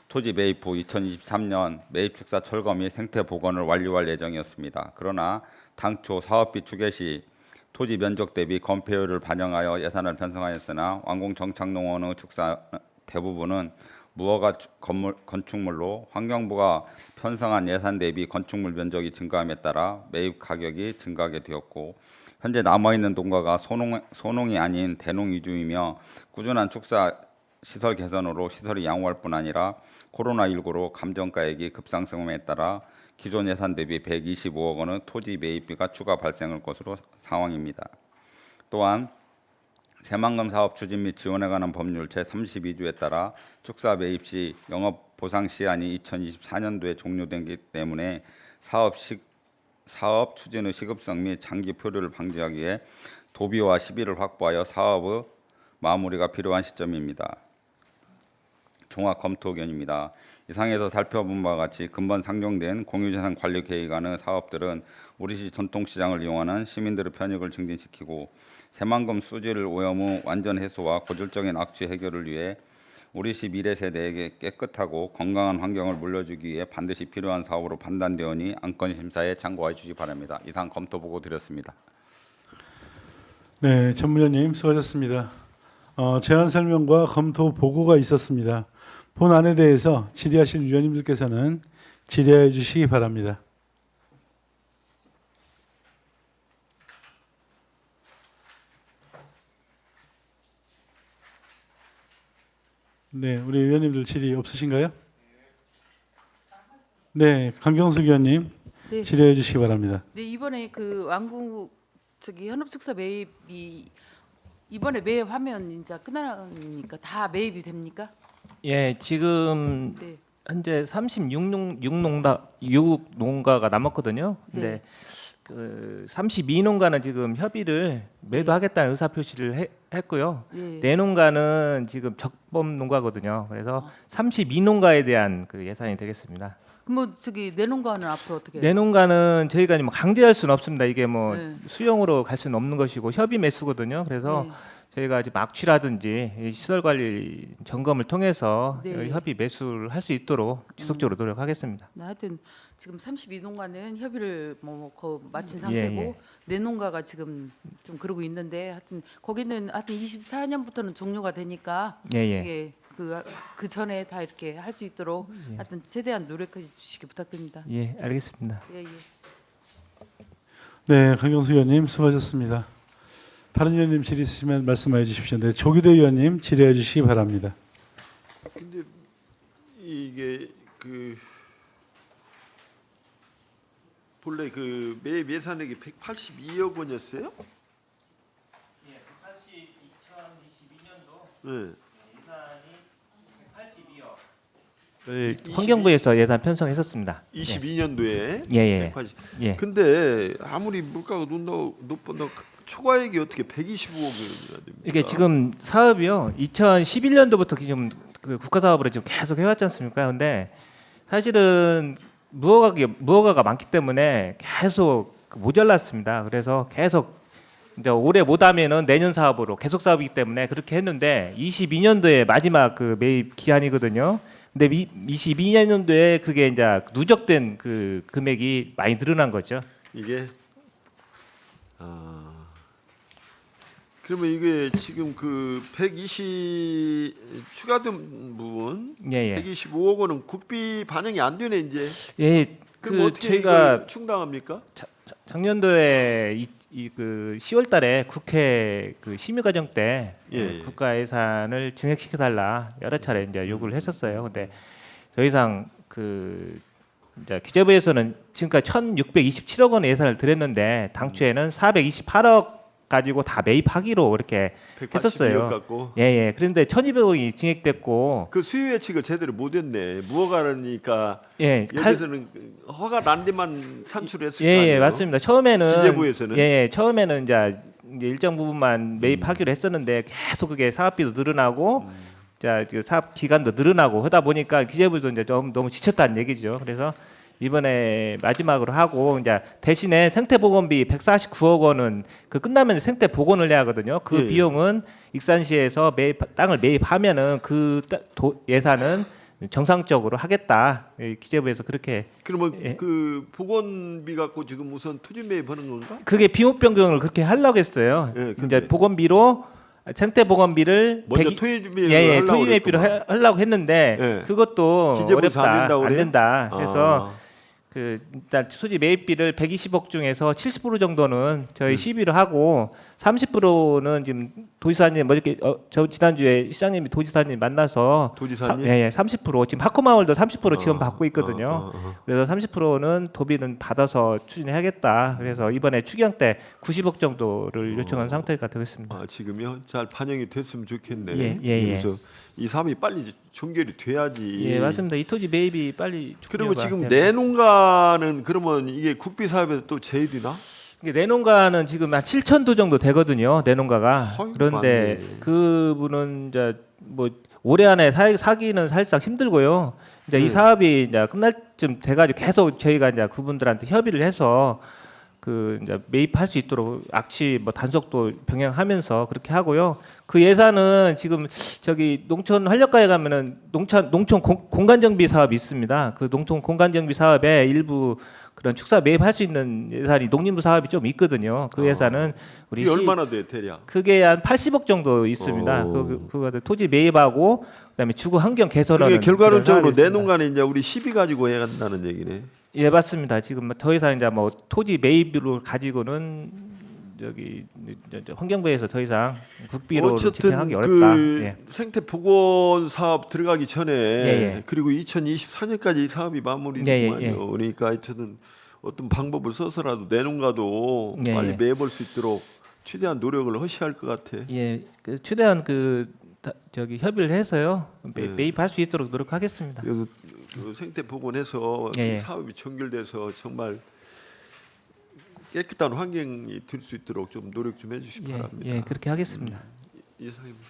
토지 매입 후 2023년 매입 축사 철거 및 생태 복원을 완료할 예정이었습니다. 그러나 당초 사업비 추계 시 토지 면적 대비 건폐율을 반영하여 예산을 편성하였으나 왕궁 정착농원의 축사 대부분은 무허가 건축물로 환경부가 편성한 예산 대비 건축물 면적이 증가함에 따라 매입 가격이 증가하게 되었고 현재 남아있는 농가가 소농이 아닌 대농 위주이며 꾸준한 축사 시설 개선으로 시설이 양호할 뿐 아니라 코로나19로 감정가액이 급상승함에 따라 기존 예산 대비 125억 원의 토지 매입비가 추가 발생할 것으로 상황입니다. 또한 새만금 사업 추진 및 지원에 관한 법률 제32조에 따라 축사 매입 시 영업 보상 시한이 2024년도에 종료되기 때문에 사업 추진의 시급성 및 장기 표류를 방지하기 위해 도비와 시비를 확보하여 사업의 마무리가 필요한 시점입니다. 종합 검토 의견입니다. 이상에서 살펴본 바와 같이 근본 상정된 공유재산 관리 계획안의 사업들은 우리시 전통시장을 이용하는 시민들의 편익을 증진시키고 새만금 수질 오염 후 완전 해소와 고질적인 악취 해결을 위해 우리시 미래 세대에게 깨끗하고 건강한 환경을 물려주기 위해 반드시 필요한 사업으로 판단되오니 안건 심사에 참고해 주시기 바랍니다. 이상 검토 보고 드렸습니다. 네, 전문위원님 수고하셨습니다. 제안 설명과 검토 보고가 있었습니다. 본안에 대해서 질의하실 위원님들께서는 질의해 주시기 바랍니다. 네, 우리 의원님들 질의 없으신가요? 네, 강경숙 의원님 네. 질의해 주시기 바랍니다. 네, 이번에 그 왕국 현업축사 매입이 이번에 매입하면 이제 끝나니까 다 매입이 됩니까? 예, 지금 네. 현재 36농가가 남았거든요. 근데 네. 그 32농가는 지금 협의를 매도하겠다는 의사 표시를 했고요. 예. 네 농가는 지금 적법 농가거든요. 그래서 32농가에 대한 그 예산이 되겠습니다. 그럼 뭐 내 농가는 앞으로 어떻게? 네 농가는 저희가 뭐 강제할 수는 없습니다. 이게 뭐 네. 수용으로 갈 수는 없는 것이고 협의 매수거든요. 그래서 네. 저희가 지금 악취라든지 이 시설 관리 점검을 통해서 네. 협의 매수를 할 수 있도록 지속적으로 노력하겠습니다. 네, 하여튼 지금 32농가는 협의를 마친 예, 상태고 예. 네 농가가 지금 좀 그러고 있는데 하여튼 거기는 하여튼 24년부터는 종료가 되니까 예, 예. 이게 그 전에 다 이렇게 할 수 있도록 하여튼 최대한 노력해 주시기 부탁드립니다. 예, 알겠습니다. 예, 예. 네, 강경수 의원님 수고하셨습니다. 다른 의원님 질의 있으시면 말씀해 주십시오. 네, 조규대 의원님 질의해 주시기 바랍니다. 근데 이게 그 본래 그 매입 예산액이 182억 원이었어요? 예, 2022년도 네. 예산이 182억. 환경부에서 예산 편성했었습니다. 22년도에 예, 예. 180. 예. 근데 아무리 물가가 높아도 초과액이 어떻게 125억이나 됩니까? 이게 지금 사업이요. 2011년도부터 지금 그 국가 사업으로 지금 계속 해왔지 않습니까? 근데 사실은 무허가가 많기 때문에 계속 모자랐습니다. 그래서 계속 이제 올해 못하면은 내년 사업으로 계속 사업이기 때문에 그렇게 했는데 22년도에 마지막 그 매입 기한이거든요. 근데 22년도에 그게 이제 누적된 그 금액이 많이 늘어난 거죠. 이게 그러면 이게 지금 그 120 추가된 부분 예, 예. 125억 원은 국비 반영이 안 되네 이제. 예, 그럼 그 어떻게 저희가 이걸 충당합니까? 작년도에 그 10월달에 국회 그 심의 과정 때 예, 예. 국가 예산을 증액시켜 달라 여러 차례 이제 요구를 했었어요. 근데 더 이상 그 이제 기재부에서는 지금까지 1,627억 원의 예산을 드렸는데 당초에는 428억 가지고 다 매입하기로 이렇게 182억 했었어요. 갖고. 예, 예. 그런데 1,200억이 증액됐고 그 수요 예측을 제대로 못했네. 무허가라니까 예, 여기서는 허가 난 데만 산출했을 예, 거 아니에요? 예, 맞습니다. 처음에는 기재부에서는? 예, 예, 처음에는 이제 일정 부분만 매입하기로 했었는데 계속 그게 사업비도 늘어나고 자, 그 사업 기간도 늘어나고 하다 보니까 기재부도 이제 너무 지쳤다는 얘기죠. 그래서 이번에 마지막으로 하고 이제 대신에 생태보건비 149억 원은 그 끝나면 생태 복원을 해야 하거든요. 그 예. 비용은 익산시에서 땅을 매입하면은 그 예산은 정상적으로 하겠다. 기재부에서 그렇게. 그러면 예. 그 복원비 갖고 지금 우선 투지 매입하는 건가? 그게 비용 변경을 그렇게 하려고 했어요. 예, 근데. 이제 보건비로 생태 보건비를 먼저 토지 매입을 예, 하려고 토지 매입비로 그랬구만. 하려고 했는데 예. 그것도 기재부에서 어렵다. 안 된다고 안 그래요? 된다. 그래서 아. 그 일단 토지 매입비를 120억 중에서 70% 정도는 저희 음. 시비로 하고 30%는 지금 도지사님 이렇게 저 지난주에 시장님이 도지사님 만나서 도지사님? 예, 예, 30% 지금 하코마을도 30% 지원 받고 있거든요. 어. 그래서 30%는 도비는 받아서 추진해야겠다. 그래서 이번에 추경 때 90억 정도를 요청한 상태가 되겠습니다. 아, 지금요? 잘 반영이 됐으면 좋겠네. 예, 예, 예. 그래서 이 사업이 빨리 종결이 돼야지. 예, 맞습니다. 이 토지 매입이 빨리 그리고 종료가 지금 돼야 내 농가는 그러면 이게 국비 사업에서 또 제일이나? 이게 내농가는 지금 한 7,000도 정도 되거든요. 내농가가. 아이고, 그런데 많네. 그분은 이제 뭐 올해 안에 사기는 사실상 힘들고요. 이제 이 네. 사업이 이제 끝날 쯤 돼가지고 계속 저희가 이제 그분들한테 협의를 해서 그 이제 매입할 수 있도록 악취 뭐 단속도 병행하면서 그렇게 하고요. 그 예산은 지금 저기 농촌 활력가에 가면은 농촌 공간 정비 사업이 있습니다. 그 농촌 공간 정비 사업에 일부 그런 축사 매입할 수 있는 예산이 농림부 사업이 좀 있거든요. 그 예산은 우리 이게 얼마나 돼 대략? 그게 한 80억 정도 있습니다. 그거 토지 매입하고 그다음에 주거 환경 개선하는 그게 결과론적으로 그런 사업이 내 있습니다. 농가는 이제 우리 시비 가지고 해야 한다는 얘기네. 예, 맞습니다. 지금 더 이상 이제 뭐 토지 매입으로 가지고는 저기 환경부에서 더 이상 국비로 집행하기 어쨌든 어렵다. 그 예. 생태 복원 사업 들어가기 전에 예. 그리고 2024년까지 이 사업이 마무리되구만요. 예. 그러니까 하여튼 어떤 방법을 써서라도 내놓가도 예. 빨리 매볼 수 있도록 최대한 노력을 하셔야 할 것 같아. 예, 그 최대한 저기 협의를 해서요 예. 매입할 수 있도록 노력하겠습니다. 그래서 그 생태 복원해서 예. 이 사업이 종결돼서 정말 깨끗한 환경이 될 수 있도록 좀 노력 좀 해주시기 바랍니다. 예, 그렇게 하겠습니다. 이상입니다.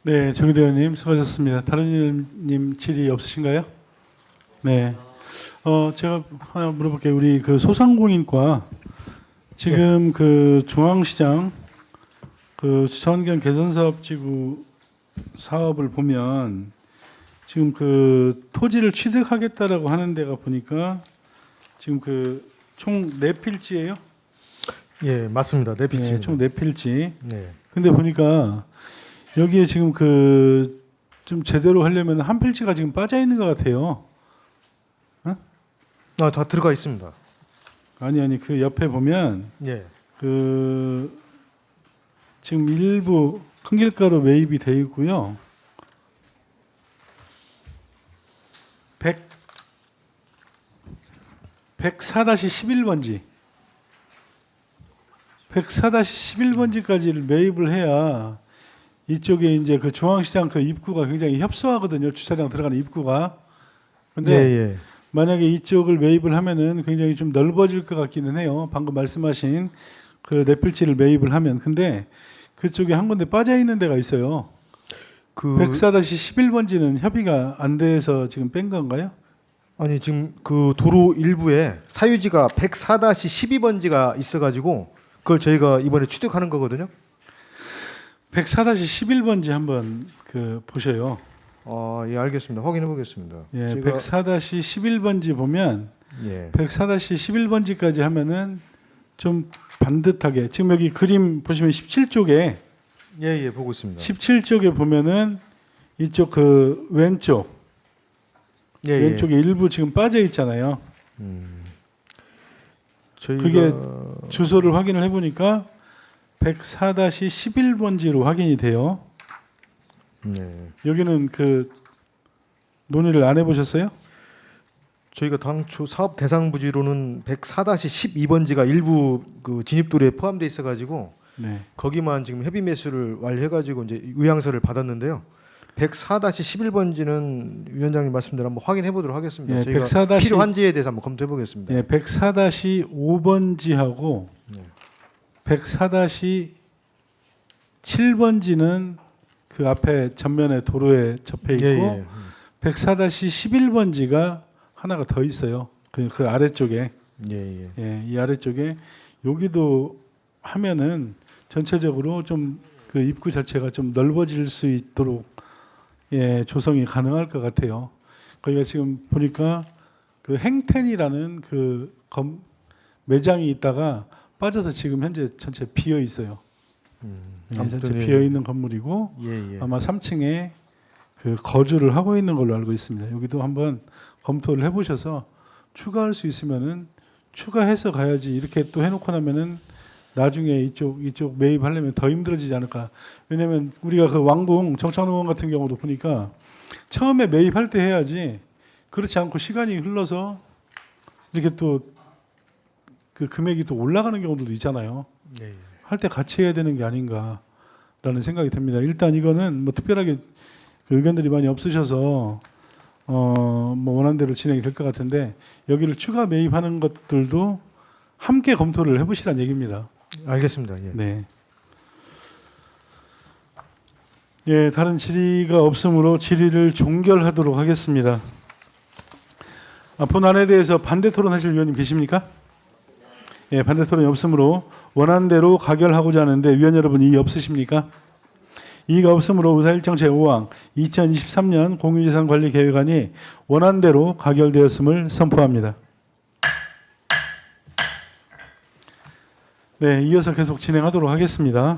네, 정의대 의원님 수고하셨습니다. 다른 의원님 질의 없으신가요? 네. 제가 하나 물어볼게요. 우리 그 소상공인과 지금 그 중앙시장 그 주차환경 개선사업지구 사업을 보면 지금 그 토지를 취득하겠다라고 하는 데가 보니까 지금 그 총 4필지예요? 예, 맞습니다. 네, 필지. 네, 총 4필지. 네. 근데 보니까 여기에 지금 그 좀 제대로 하려면 한 필지가 지금 빠져 있는 것 같아요. 다 들어가 있습니다. 아니 그 옆에 보면 예. 그 지금 일부 큰 길가로 매입이 돼 있고요. 104-11번지 104-11번지까지를 매입을 해야 이쪽에 이제 그 중앙시장 그 입구가 굉장히 협소하거든요. 주차장 들어가는 입구가. 근데 예. 만약에 이쪽을 매입을 하면은 굉장히 좀 넓어질 것 같기는 해요. 방금 말씀하신 그 네필지를 매입을 하면. 근데 그쪽에 한 군데 빠져 있는 데가 있어요. 그 104-11번지는 협의가 안 돼서 지금 뺀 건가요? 아니 지금 그 도로 일부에 사유지가 104-12번지가 있어가지고 그걸 저희가 이번에 취득하는 거거든요. 104-11번지 한번 그 보셔요. 예, 알겠습니다. 확인해 보겠습니다. 예, 104-11번지 보면 예. 104-11번지까지 하면은 좀 반듯하게 지금 여기 그림 보시면 17쪽에 예, 보고 있습니다. 17쪽에 보면은 이쪽 그 왼쪽에 일부 지금 빠져 있잖아요. 저희가 그게 주소를 확인을 해보니까 104-11번지로 확인이 돼요. 네. 여기는 그 논의를 안 해보셨어요? 저희가 당초 사업 대상 부지로는 104-12번지가 일부 그 진입도로에 포함돼 있어가지고 네. 거기만 지금 협의 매수를 완료해가지고 이제 의향서를 받았는데요. 104-11번지는 위원장님 말씀대로 한번 확인해 보도록 하겠습니다. 예, 저희가 104-10 필요한지에 대해서 한번 검토해 보겠습니다. 예, 104-5번지하고 104-7번지는 그 앞에 전면에 도로에 접해 있고 104-11번지가 하나가 더 있어요. 그 아래쪽에. 예, 이 아래쪽에 여기도 하면은 전체적으로 좀 그 입구 자체가 좀 넓어질 수 있도록 예, 조성이 가능할 것 같아요. 거기가 지금 보니까 그 행텐이라는 그 매장이 있다가 빠져서 지금 현재 전체 비어 있어요. 예, 전체 비어 있는 건물이고 아마 3층에 그 거주를 하고 있는 걸로 알고 있습니다. 여기도 한번 검토를 해보셔서 추가할 수 있으면은 추가해서 가야지 이렇게 또 해놓고 나면은 나중에 이쪽 매입하려면 더 힘들어지지 않을까. 왜냐하면 우리가 그 왕궁 정창농원 같은 경우도 보니까 처음에 매입할 때 해야지 그렇지 않고 시간이 흘러서 이렇게 또 그 금액이 또 올라가는 경우도 있잖아요. 할 때 같이 해야 되는 게 아닌가라는 생각이 듭니다. 일단 이거는 뭐 특별하게 그 의견들이 많이 없으셔서 뭐 원하는 대로 진행이 될 것 같은데 여기를 추가 매입하는 것들도 함께 검토를 해보시란 얘기입니다. 알겠습니다. 예. 네. 예, 다른 질의가 없으므로 질의를 종결하도록 하겠습니다. 본안에 대해서 반대 토론하실 위원님 계십니까? 예, 반대 토론이 없으므로 원하는 대로 가결하고자 하는데 위원 여러분 이의 없으십니까? 이의가 없으므로 의사일정 제5항 2023년 공유재산관리계획안이 원하는 대로 가결되었음을 선포합니다. 네, 이어서 계속 진행하도록 하겠습니다.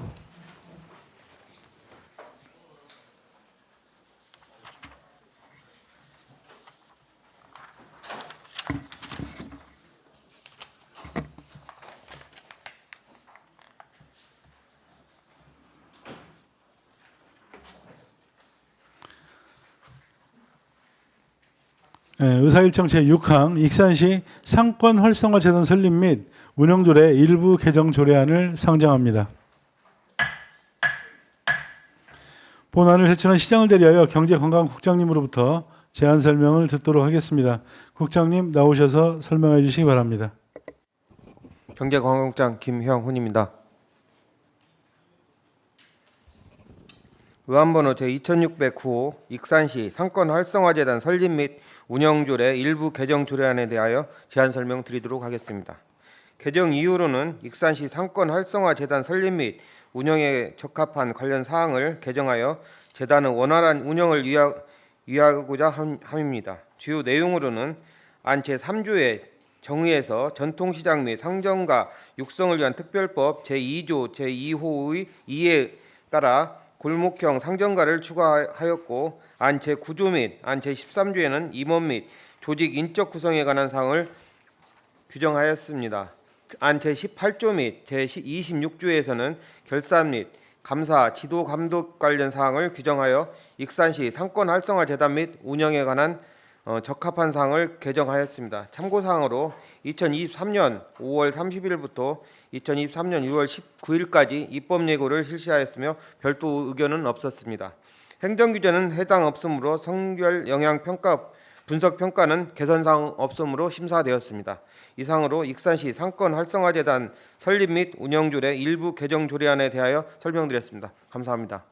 의사일정 제6항 익산시 상권 활성화 재단 설립 및 운영조례 일부 개정 조례안을 상정합니다. 본안을 제출한 시장을 대리하여 경제관광국장님으로부터 제안 설명을 듣도록 하겠습니다. 국장님 나오셔서 설명해 주시기 바랍니다. 경제관광국장 김형훈입니다. 의안번호 제2609호 익산시 상권활성화재단 설립 및 운영조례 일부 개정 조례안에 대하여 제안 설명드리도록 하겠습니다. 개정 이유로는 익산시 상권활성화재단 설립 및 운영에 적합한 관련 사항을 개정하여 재단의 원활한 운영을 위하고자 함입니다. 주요 내용으로는 안 제3조의 정의에서 전통시장 및 상점가 육성을 위한 특별법 제2조 제2호의 2에 따라 골목형 상점가를 추가하였고, 안 제9조 및 안 제13조에는 임원 및 조직 인적 구성에 관한 사항을 규정하였습니다. 안 제18조 및 제26조에서는 결산 및 감사, 지도, 감독 관련 사항을 규정하여 익산시 상권활성화재단 및 운영에 관한 적합한 사항을 개정하였습니다. 참고사항으로 2023년 5월 30일부터 2023년 6월 19일까지 입법 예고를 실시하였으며 별도 의견은 없었습니다. 행정규제는 해당 없으므로 성별 영향 평가 분석 평가는 개선사항 없으므로 심사되었습니다. 이상으로 익산시 상권활성화재단 설립 및 운영조례 일부 개정 조례안에 대하여 설명드렸습니다. 감사합니다.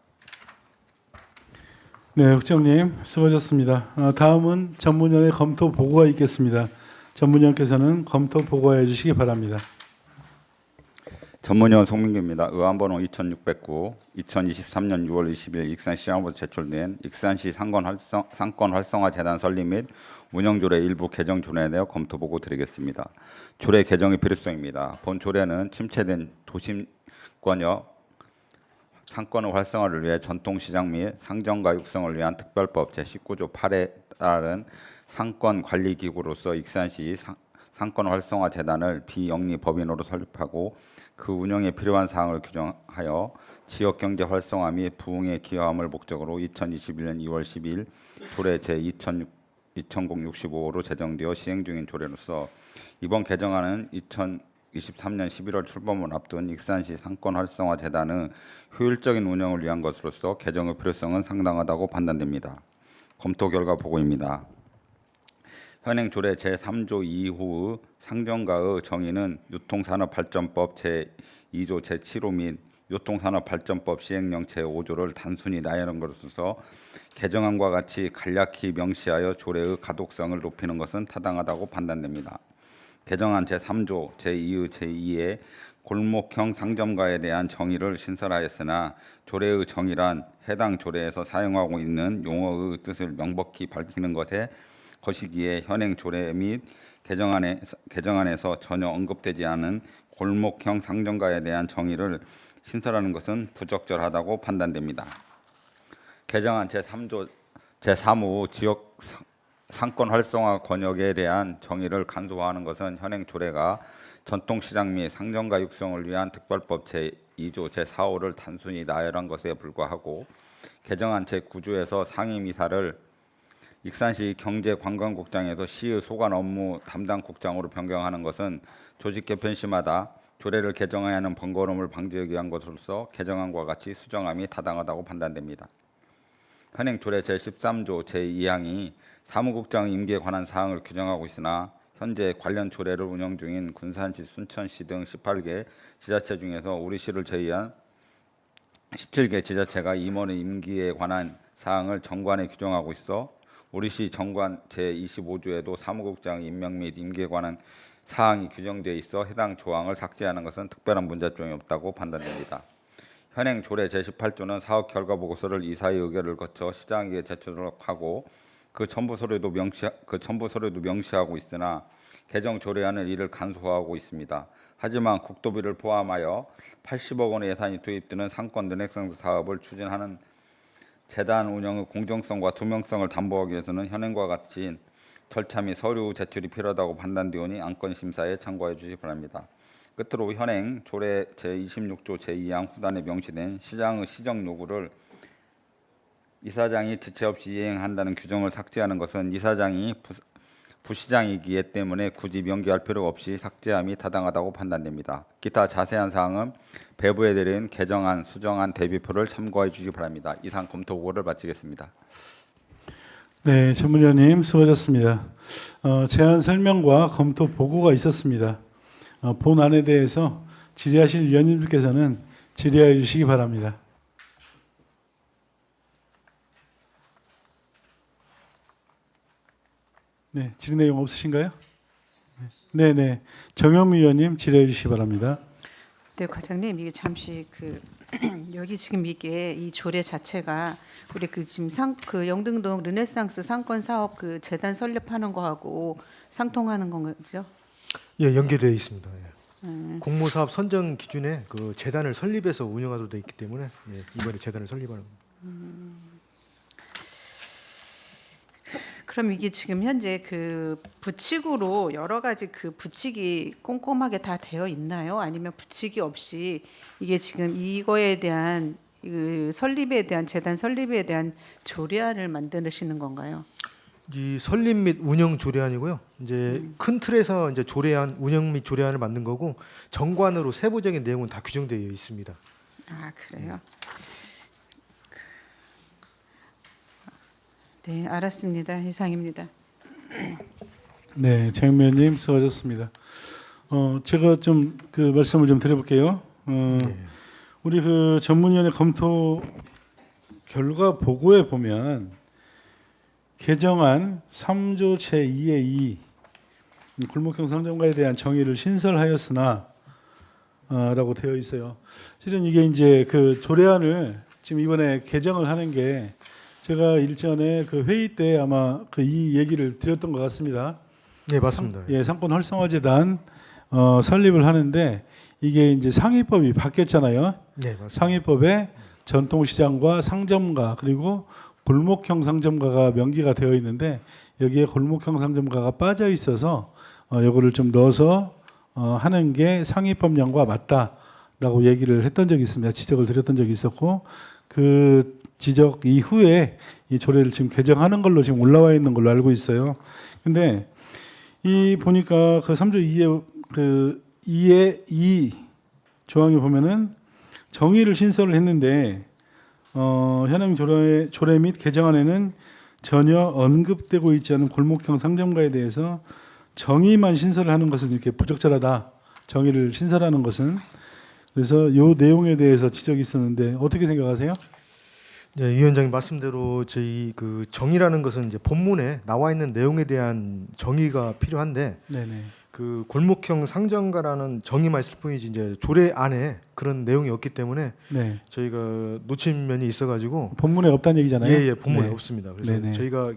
네, 국장님 수고하셨습니다. 다음은 전문위원회 검토 보고가 있겠습니다. 전문위원께서는 검토 보고해 주시기 바랍니다. 전문위원 송민규입니다. 의안번호 2609, 2023년 6월 20일 익산시장으로부터 제출된 익산시 상권활성화재단 설립 및 운영조례 일부 개정 조례에 대해 검토 보고 드리겠습니다. 조례 개정의 필요성입니다. 본 조례는 침체된 도심권역 상권의 활성화를 위해 전통시장 및 상점가 육성을 위한 특별법 제19조 8에 따른 상권관리기구로서 익산시 상권활성화재단을 비영리법인으로 설립하고 그 운영에 필요한 사항을 규정하여 지역경제 활성화 및 부흥에 기여함을 목적으로 2021년 2월 12일 조례 제2065호로 제정되어 시행 중인 조례로서 이번 개정안은 2023년 11월 출범을 앞둔 익산시 상권활성화재단의 효율적인 운영을 위한 것으로서 개정의 필요성은 상당하다고 판단됩니다. 검토 결과 보고입니다. 현행 조례 제3조 2호의 상점가의 정의는 유통산업발전법 제2조 제7호 및 유통산업발전법 시행령 제5조를 단순히 나열한 것으로서 개정안과 같이 간략히 명시하여 조례의 가독성을 높이는 것은 타당하다고 판단됩니다. 개정안 제3조 제2의 제2에 골목형 상점가에 대한 정의를 신설하였으나 조례의 정의란 해당 조례에서 사용하고 있는 용어의 뜻을 명백히 밝히는 것이기에 현행 조례 및 개정안에서 전혀 언급되지 않은 골목형 상점가에 대한 정의를 신설하는 것은 부적절하다고 판단됩니다. 개정안 제3조 제3호 지역 상권 활성화 권역에 대한 정의를 간소화하는 것은 현행 조례가 전통시장 및 상점가 육성을 위한 특별법 제2조 제4호를 단순히 나열한 것에 불과하고 개정안 제9조에서 상임이사를 익산시 경제관광국장에서 시의 소관 업무 담당국장으로 변경하는 것은 조직 개편 시마다 조례를 개정해야 하는 번거로움을 방지하기 위한 것으로서 개정안과 같이 수정함이 타당하다고 판단됩니다. 현행 조례 제13조 제2항이 사무국장 임기에 관한 사항을 규정하고 있으나 현재 관련 조례를 운영 중인 군산시, 순천시 등 18개 지자체 중에서 우리시를 제외한 17개 지자체가 임원의 임기에 관한 사항을 정관에 규정하고 있어 우리시 정관 제25조에도 사무국장 임명 및 임기에 관한 사항이 규정되어 있어 해당 조항을 삭제하는 것은 특별한 문제점이 없다고 판단됩니다. 현행 조례 제18조는 사업 결과 보고서를 이사의 의결을 거쳐 시장에게 제출하도록 하고 그 첨부 서류도 명시하고 있으나 개정 조례안은 이를 간소화하고 있습니다. 하지만 국도비를 포함하여 80억 원의 예산이 투입되는 상권 능력상 사업을 추진하는 재단 운영의 공정성과 투명성을 담보하기 위해서는 현행과 같이 절차 및 서류 제출이 필요하다고 판단되오니 안건 심사에 참고해 주시기 바랍니다. 끝으로 현행 조례 제26조 제2항 후단에 명시된 시장의 시정 요구를 이사장이 지체 없이 이행한다는 규정을 삭제하는 것은 이사장이 부시장이기 때문에 굳이 명기할 필요 없이 삭제함이 타당하다고 판단됩니다. 기타 자세한 사항은 배부해드린 개정안, 수정안 대비표를 참고해 주시기 바랍니다. 이상 검토 보고를 마치겠습니다. 네, 전문위원님 수고하셨습니다. 제안 설명과 검토 보고가 있었습니다. 본안에 대해서 질의하실 위원님들께서는 질의해 주시기 바랍니다. 네, 질의 내용 없으신가요? 네, 네. 정영미 위원님 질의해 주시기 바랍니다. 네, 과장님 이게 잠시 여기 지금 이게 이 조례 자체가 우리 지금 그 영등동 르네상스 상권 사업 그 재단 설립하는 거하고 상통하는 건가요? 예, 연계되어 있습니다. 예. 공모사업 선정 기준에 그 재단을 설립해서 운영하도록 되어 있기 때문에 예, 이번에 재단을 설립하는 겁니다. 그럼 이게 지금 현재 그 부칙으로 여러 가지 그 부칙이 꼼꼼하게 다 되어 있나요? 아니면 부칙이 없이 이게 지금 이거에 대한 그 설립에 대한 재단 설립에 대한 조례안을 만드시는 건가요? 이 설립 및 운영 조례안이고요. 이제 큰 틀에서 이제 조례안, 운영 및 조례안을 만든 거고 정관으로 세부적인 내용은 다 규정되어 있습니다. 아, 그래요? 네, 알았습니다. 이상입니다. 네, 정영미 의원님 수고하셨습니다. 제가 좀 그 말씀을 좀 드려볼게요. 우리 그 전문위원회 검토 결과 보고에 보면 개정안 3조 제2의 2 골목형 상점가에 대한 정의를 신설하였으나 라고 되어 있어요. 실은 이게 이제 그 조례안을 지금 이번에 개정을 하는 게 제가 일전에 그 회의 때 아마 그 이 얘기를 드렸던 것 같습니다. 네, 맞습니다. 예, 상권 활성화재단 설립을 하는데 이게 이제 상위법이 바뀌었잖아요. 네, 맞습니다. 상위법에 전통시장과 상점가 그리고 골목형 상점가가 명기가 되어 있는데 여기에 골목형 상점가가 빠져 있어서 이거를 좀 넣어서 하는 게 상위법령과 맞다라고 얘기를 했던 적이 있습니다. 지적을 드렸던 적이 있었고 그 지적 이후에 이 조례를 지금 개정하는 걸로 지금 올라와 있는 걸로 알고 있어요. 근데 이 보니까 그 3조 2의 그 2의 2 조항에 보면은 정의를 신설을 했는데 현행 조례 및 개정안에는 전혀 언급되고 있지 않은 골목형 상점가에 대해서 정의만 신설을 하는 것은 이렇게 부적절하다. 정의를 신설하는 것은 그래서 이 내용에 대해서 지적이 있었는데 어떻게 생각하세요? 네, 위원장님 말씀대로 저희 그 정의라는 것은 이제 본문에 나와 있는 내용에 대한 정의가 필요한데 네네. 그 골목형 상점가라는 정의만 있을 뿐이지 이제 조례 안에 그런 내용이 없기 때문에 네. 저희가 놓친 면이 있어가지고 본문에 없다는 얘기잖아요. 예, 본문에 네. 없습니다. 그래서 네네. 저희가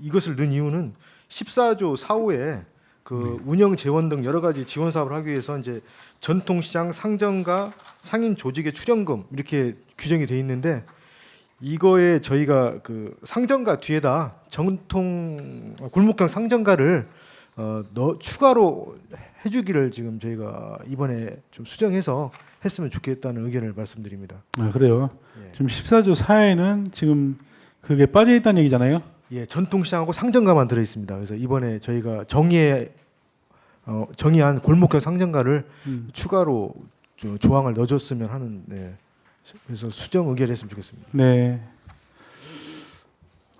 이것을 넣은 이유는 14조 4호에 그 운영 재원 등 여러 가지 지원 사업을 하기 위해서 이제 전통시장 상점가 상인 조직의 출연금 이렇게 규정이 돼 있는데 이거에 저희가 그 상점가 뒤에다 전통 골목형 상점가를 추가로 해주기를 지금 저희가 이번에 좀 수정해서 했으면 좋겠다는 의견을 말씀드립니다. 아 그래요. 예. 지금 14조 4에는 지금 그게 빠져 있다는 얘기잖아요. 예, 전통시장하고 상점가만 들어 있습니다. 그래서 이번에 저희가 정의한 골목형 상점가를 추가로 조항을 넣어줬으면 하는. 네. 그래서 수정 의결을 했으면 좋겠습니다. 네.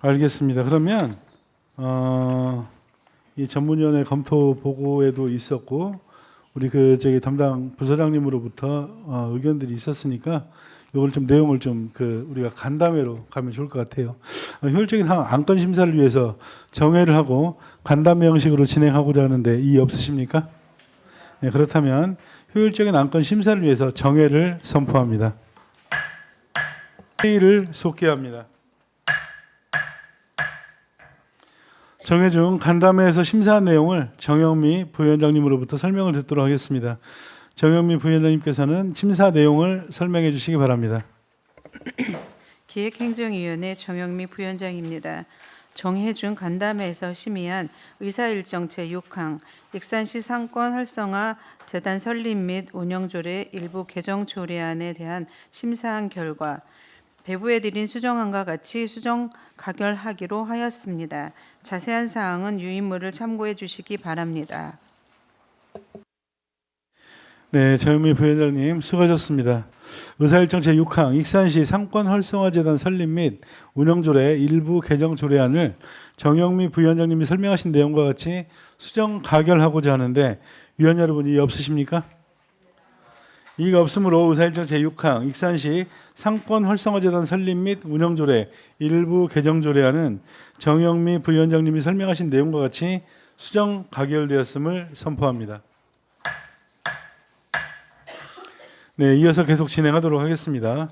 알겠습니다. 그러면 이 전문위원회 검토 보고에도 있었고 우리 그 저기 담당 부서장님으로부터 의견들이 있었으니까 이걸 좀 내용을 좀 그 우리가 간담회로 가면 좋을 것 같아요. 효율적인 안건 심사를 위해서 정회를 하고 간담회 형식으로 진행하고자 하는데 이의 없으십니까? 네, 그렇다면 효율적인 안건 심사를 위해서 정회를 선포합니다. 회의를 속개합니다. 정회 중 간담회에서 심사한 내용을 정영미 부위원장님으로부터 설명을 듣도록 하겠습니다. 정영미 부위원장님께서는 심사 내용을 설명해 주시기 바랍니다. 기획행정위원회 정영미 부위원장입니다. 정회 중 간담회에서 심의한 의사일정 제6항 익산시 상권 활성화 재단 설립 및 운영조례 일부 개정 조례안에 대한 심사한 결과 배부해드린 수정안과 같이 수정 가결하기로 하였습니다. 자세한 사항은 유인물을 참고해 주시기 바랍니다. 네, 정영미 부위원장님 수고하셨습니다. 의사일정 제6항 익산시 상권 활성화재단 설립 및 운영조례 일부 개정 조례안을 정영미 부위원장님이 설명하신 내용과 같이 수정 가결하고자 하는데 위원 여러분 이의 없으십니까? 이의가 없으므로 의사일정 제6항 익산시 상권 활성화재단 설립 및 운영조례 일부 개정 조례안은 정영미 부위원장님이 설명하신 내용과 같이 수정 가결되었음을 선포합니다. 네, 이어서 계속 진행하도록 하겠습니다.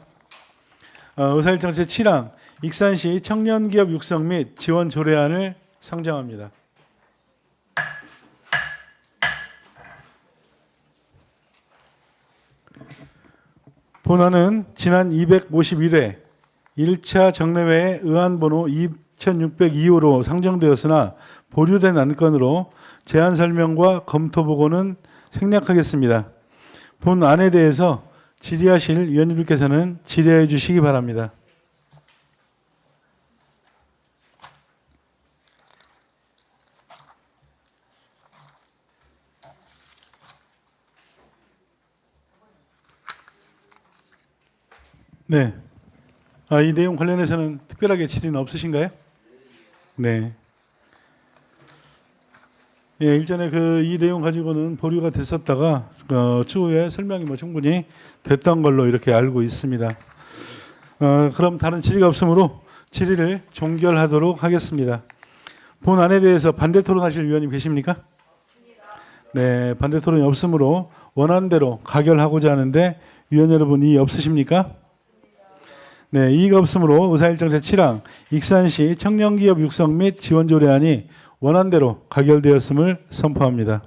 의사일정 제7항 익산시 청년기업 육성 및 지원 조례안을 상정합니다. 본안은 지난 251회 1차 정례회의 의안번호 2602호로 상정되었으나 보류된 안건으로 제안 설명과 검토 보고는 생략하겠습니다. 본 안에 대해서 질의하실 위원님들께서는 질의해 주시기 바랍니다. 네. 이 내용 관련해서는 특별하게 질의는 없으신가요? 네. 예, 일전에 이 내용 가지고는 보류가 됐었다가 추후에 설명이 충분히 됐던 걸로 이렇게 알고 있습니다. 그럼 다른 질의가 없으므로 질의를 종결하도록 하겠습니다. 본 안에 대해서 반대 토론하실 위원님 계십니까? 네, 반대 토론이 없으므로 원안대로 가결하고자 하는데 위원 여러분 이의 없으십니까? 네, 이의가 없으므로 의사일정 제7항 익산시 청년기업 육성 및 지원 조례안이 원안대로 가결되었음을 선포합니다.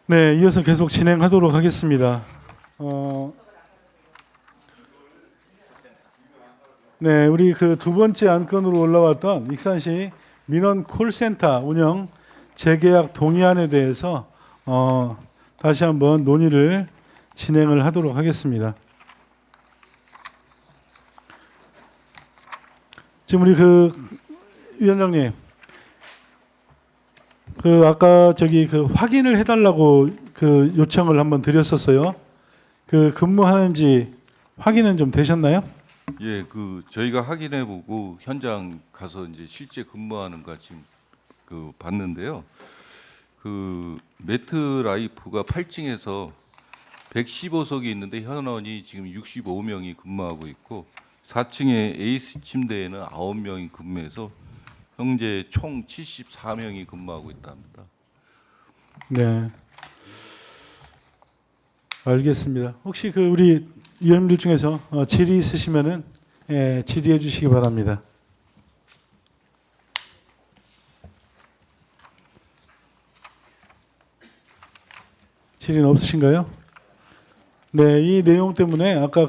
네, 이어서 계속 진행하도록 하겠습니다. 네, 우리 두 번째 안건으로 올라왔던 익산시 민원 콜센터 운영 재계약 동의안에 대해서 다시 한번 논의를 진행을 하도록 하겠습니다. 지금 우리 위원장님, 아까 확인을 해달라고 요청을 한번 드렸었어요. 근무하는지 확인은 좀 되셨나요? 예, 저희가 확인해보고 현장 가서 이제 실제 근무하는가 지금 봤는데요. 매트라이프가 8층에서 115석이 있는데 현원이 지금 65명이 근무하고 있고 4층에 에이스 침대에는 9명이 근무해서 현재 총 74명이 근무하고 있답니다. 네, 알겠습니다. 혹시 우리 위원님들 중에서 질의 있으시면은 질의해 주시기 바랍니다. 질의는 없으신가요? 네, 이 내용 때문에 아까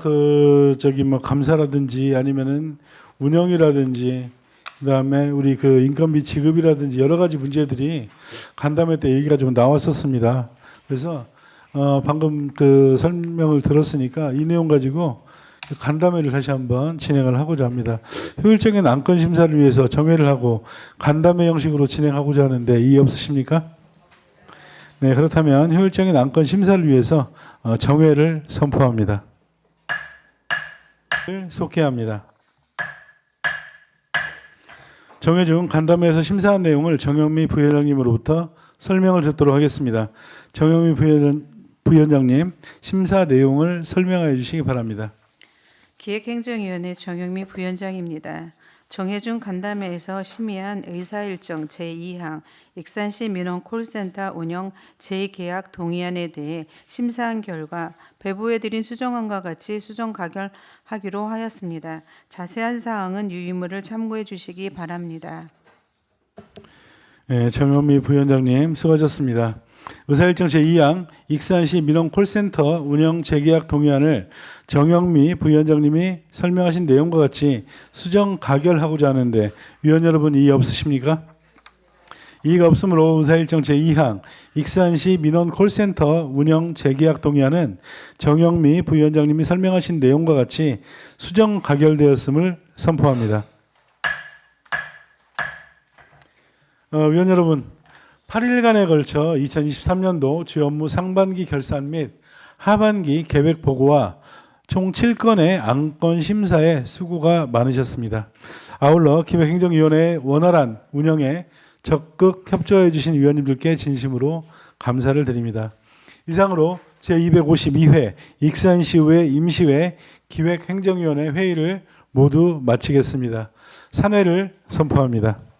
감사라든지 아니면은 운영이라든지 그다음에 우리 인건비 지급이라든지 여러 가지 문제들이 간담회 때 얘기가 좀 나왔었습니다. 그래서 방금 설명을 들었으니까 이 내용 가지고 간담회를 다시 한번 진행을 하고자 합니다. 효율적인 안건 심사를 위해서 정회를 하고 간담회 형식으로 진행하고자 하는데 이의 없으십니까? 네, 그렇다면 효율적인 안건 심사를 위해서 정회를 선포합니다. 속개합니다. 정회 중 간담회에서 심사한 내용을 정영미 부위원장님으로부터 설명을 듣도록 하겠습니다. 정영미 부위원장님, 심사 내용을 설명해 주시기 바랍니다. 기획행정위원회 정영미 부위원장입니다. 정회 중 간담회에서 심의한 의사일정 제2항 익산시 민원 콜센터 운영 재계약 동의안에 대해 심사한 결과 배부해드린 수정안과 같이 수정 가결하기로 하였습니다. 자세한 사항은 유의물을 참고해 주시기 바랍니다. 네, 정현미 부위원장님 수고하셨습니다. 의사일정 제2항 익산시 민원 콜센터 운영 재계약 동의안을 정영미 부위원장님이 설명하신 내용과 같이 수정 가결하고자 하는데 위원 여러분 이의 없으십니까? 이의가 없으므로 의사일정 제2항 익산시 민원 콜센터 운영 재계약 동의안은 정영미 부위원장님이 설명하신 내용과 같이 수정 가결되었음을 선포합니다. 위원 여러분, 8일간에 걸쳐 2023년도 주요 업무 상반기 결산 및 하반기 계획 보고와 총 7건의 안건 심사에 수고가 많으셨습니다. 아울러 기획행정위원회의 원활한 운영에 적극 협조해 주신 위원님들께 진심으로 감사를 드립니다. 이상으로 제252회 익산시의회 임시회 기획행정위원회 회의를 모두 마치겠습니다. 산회를 선포합니다.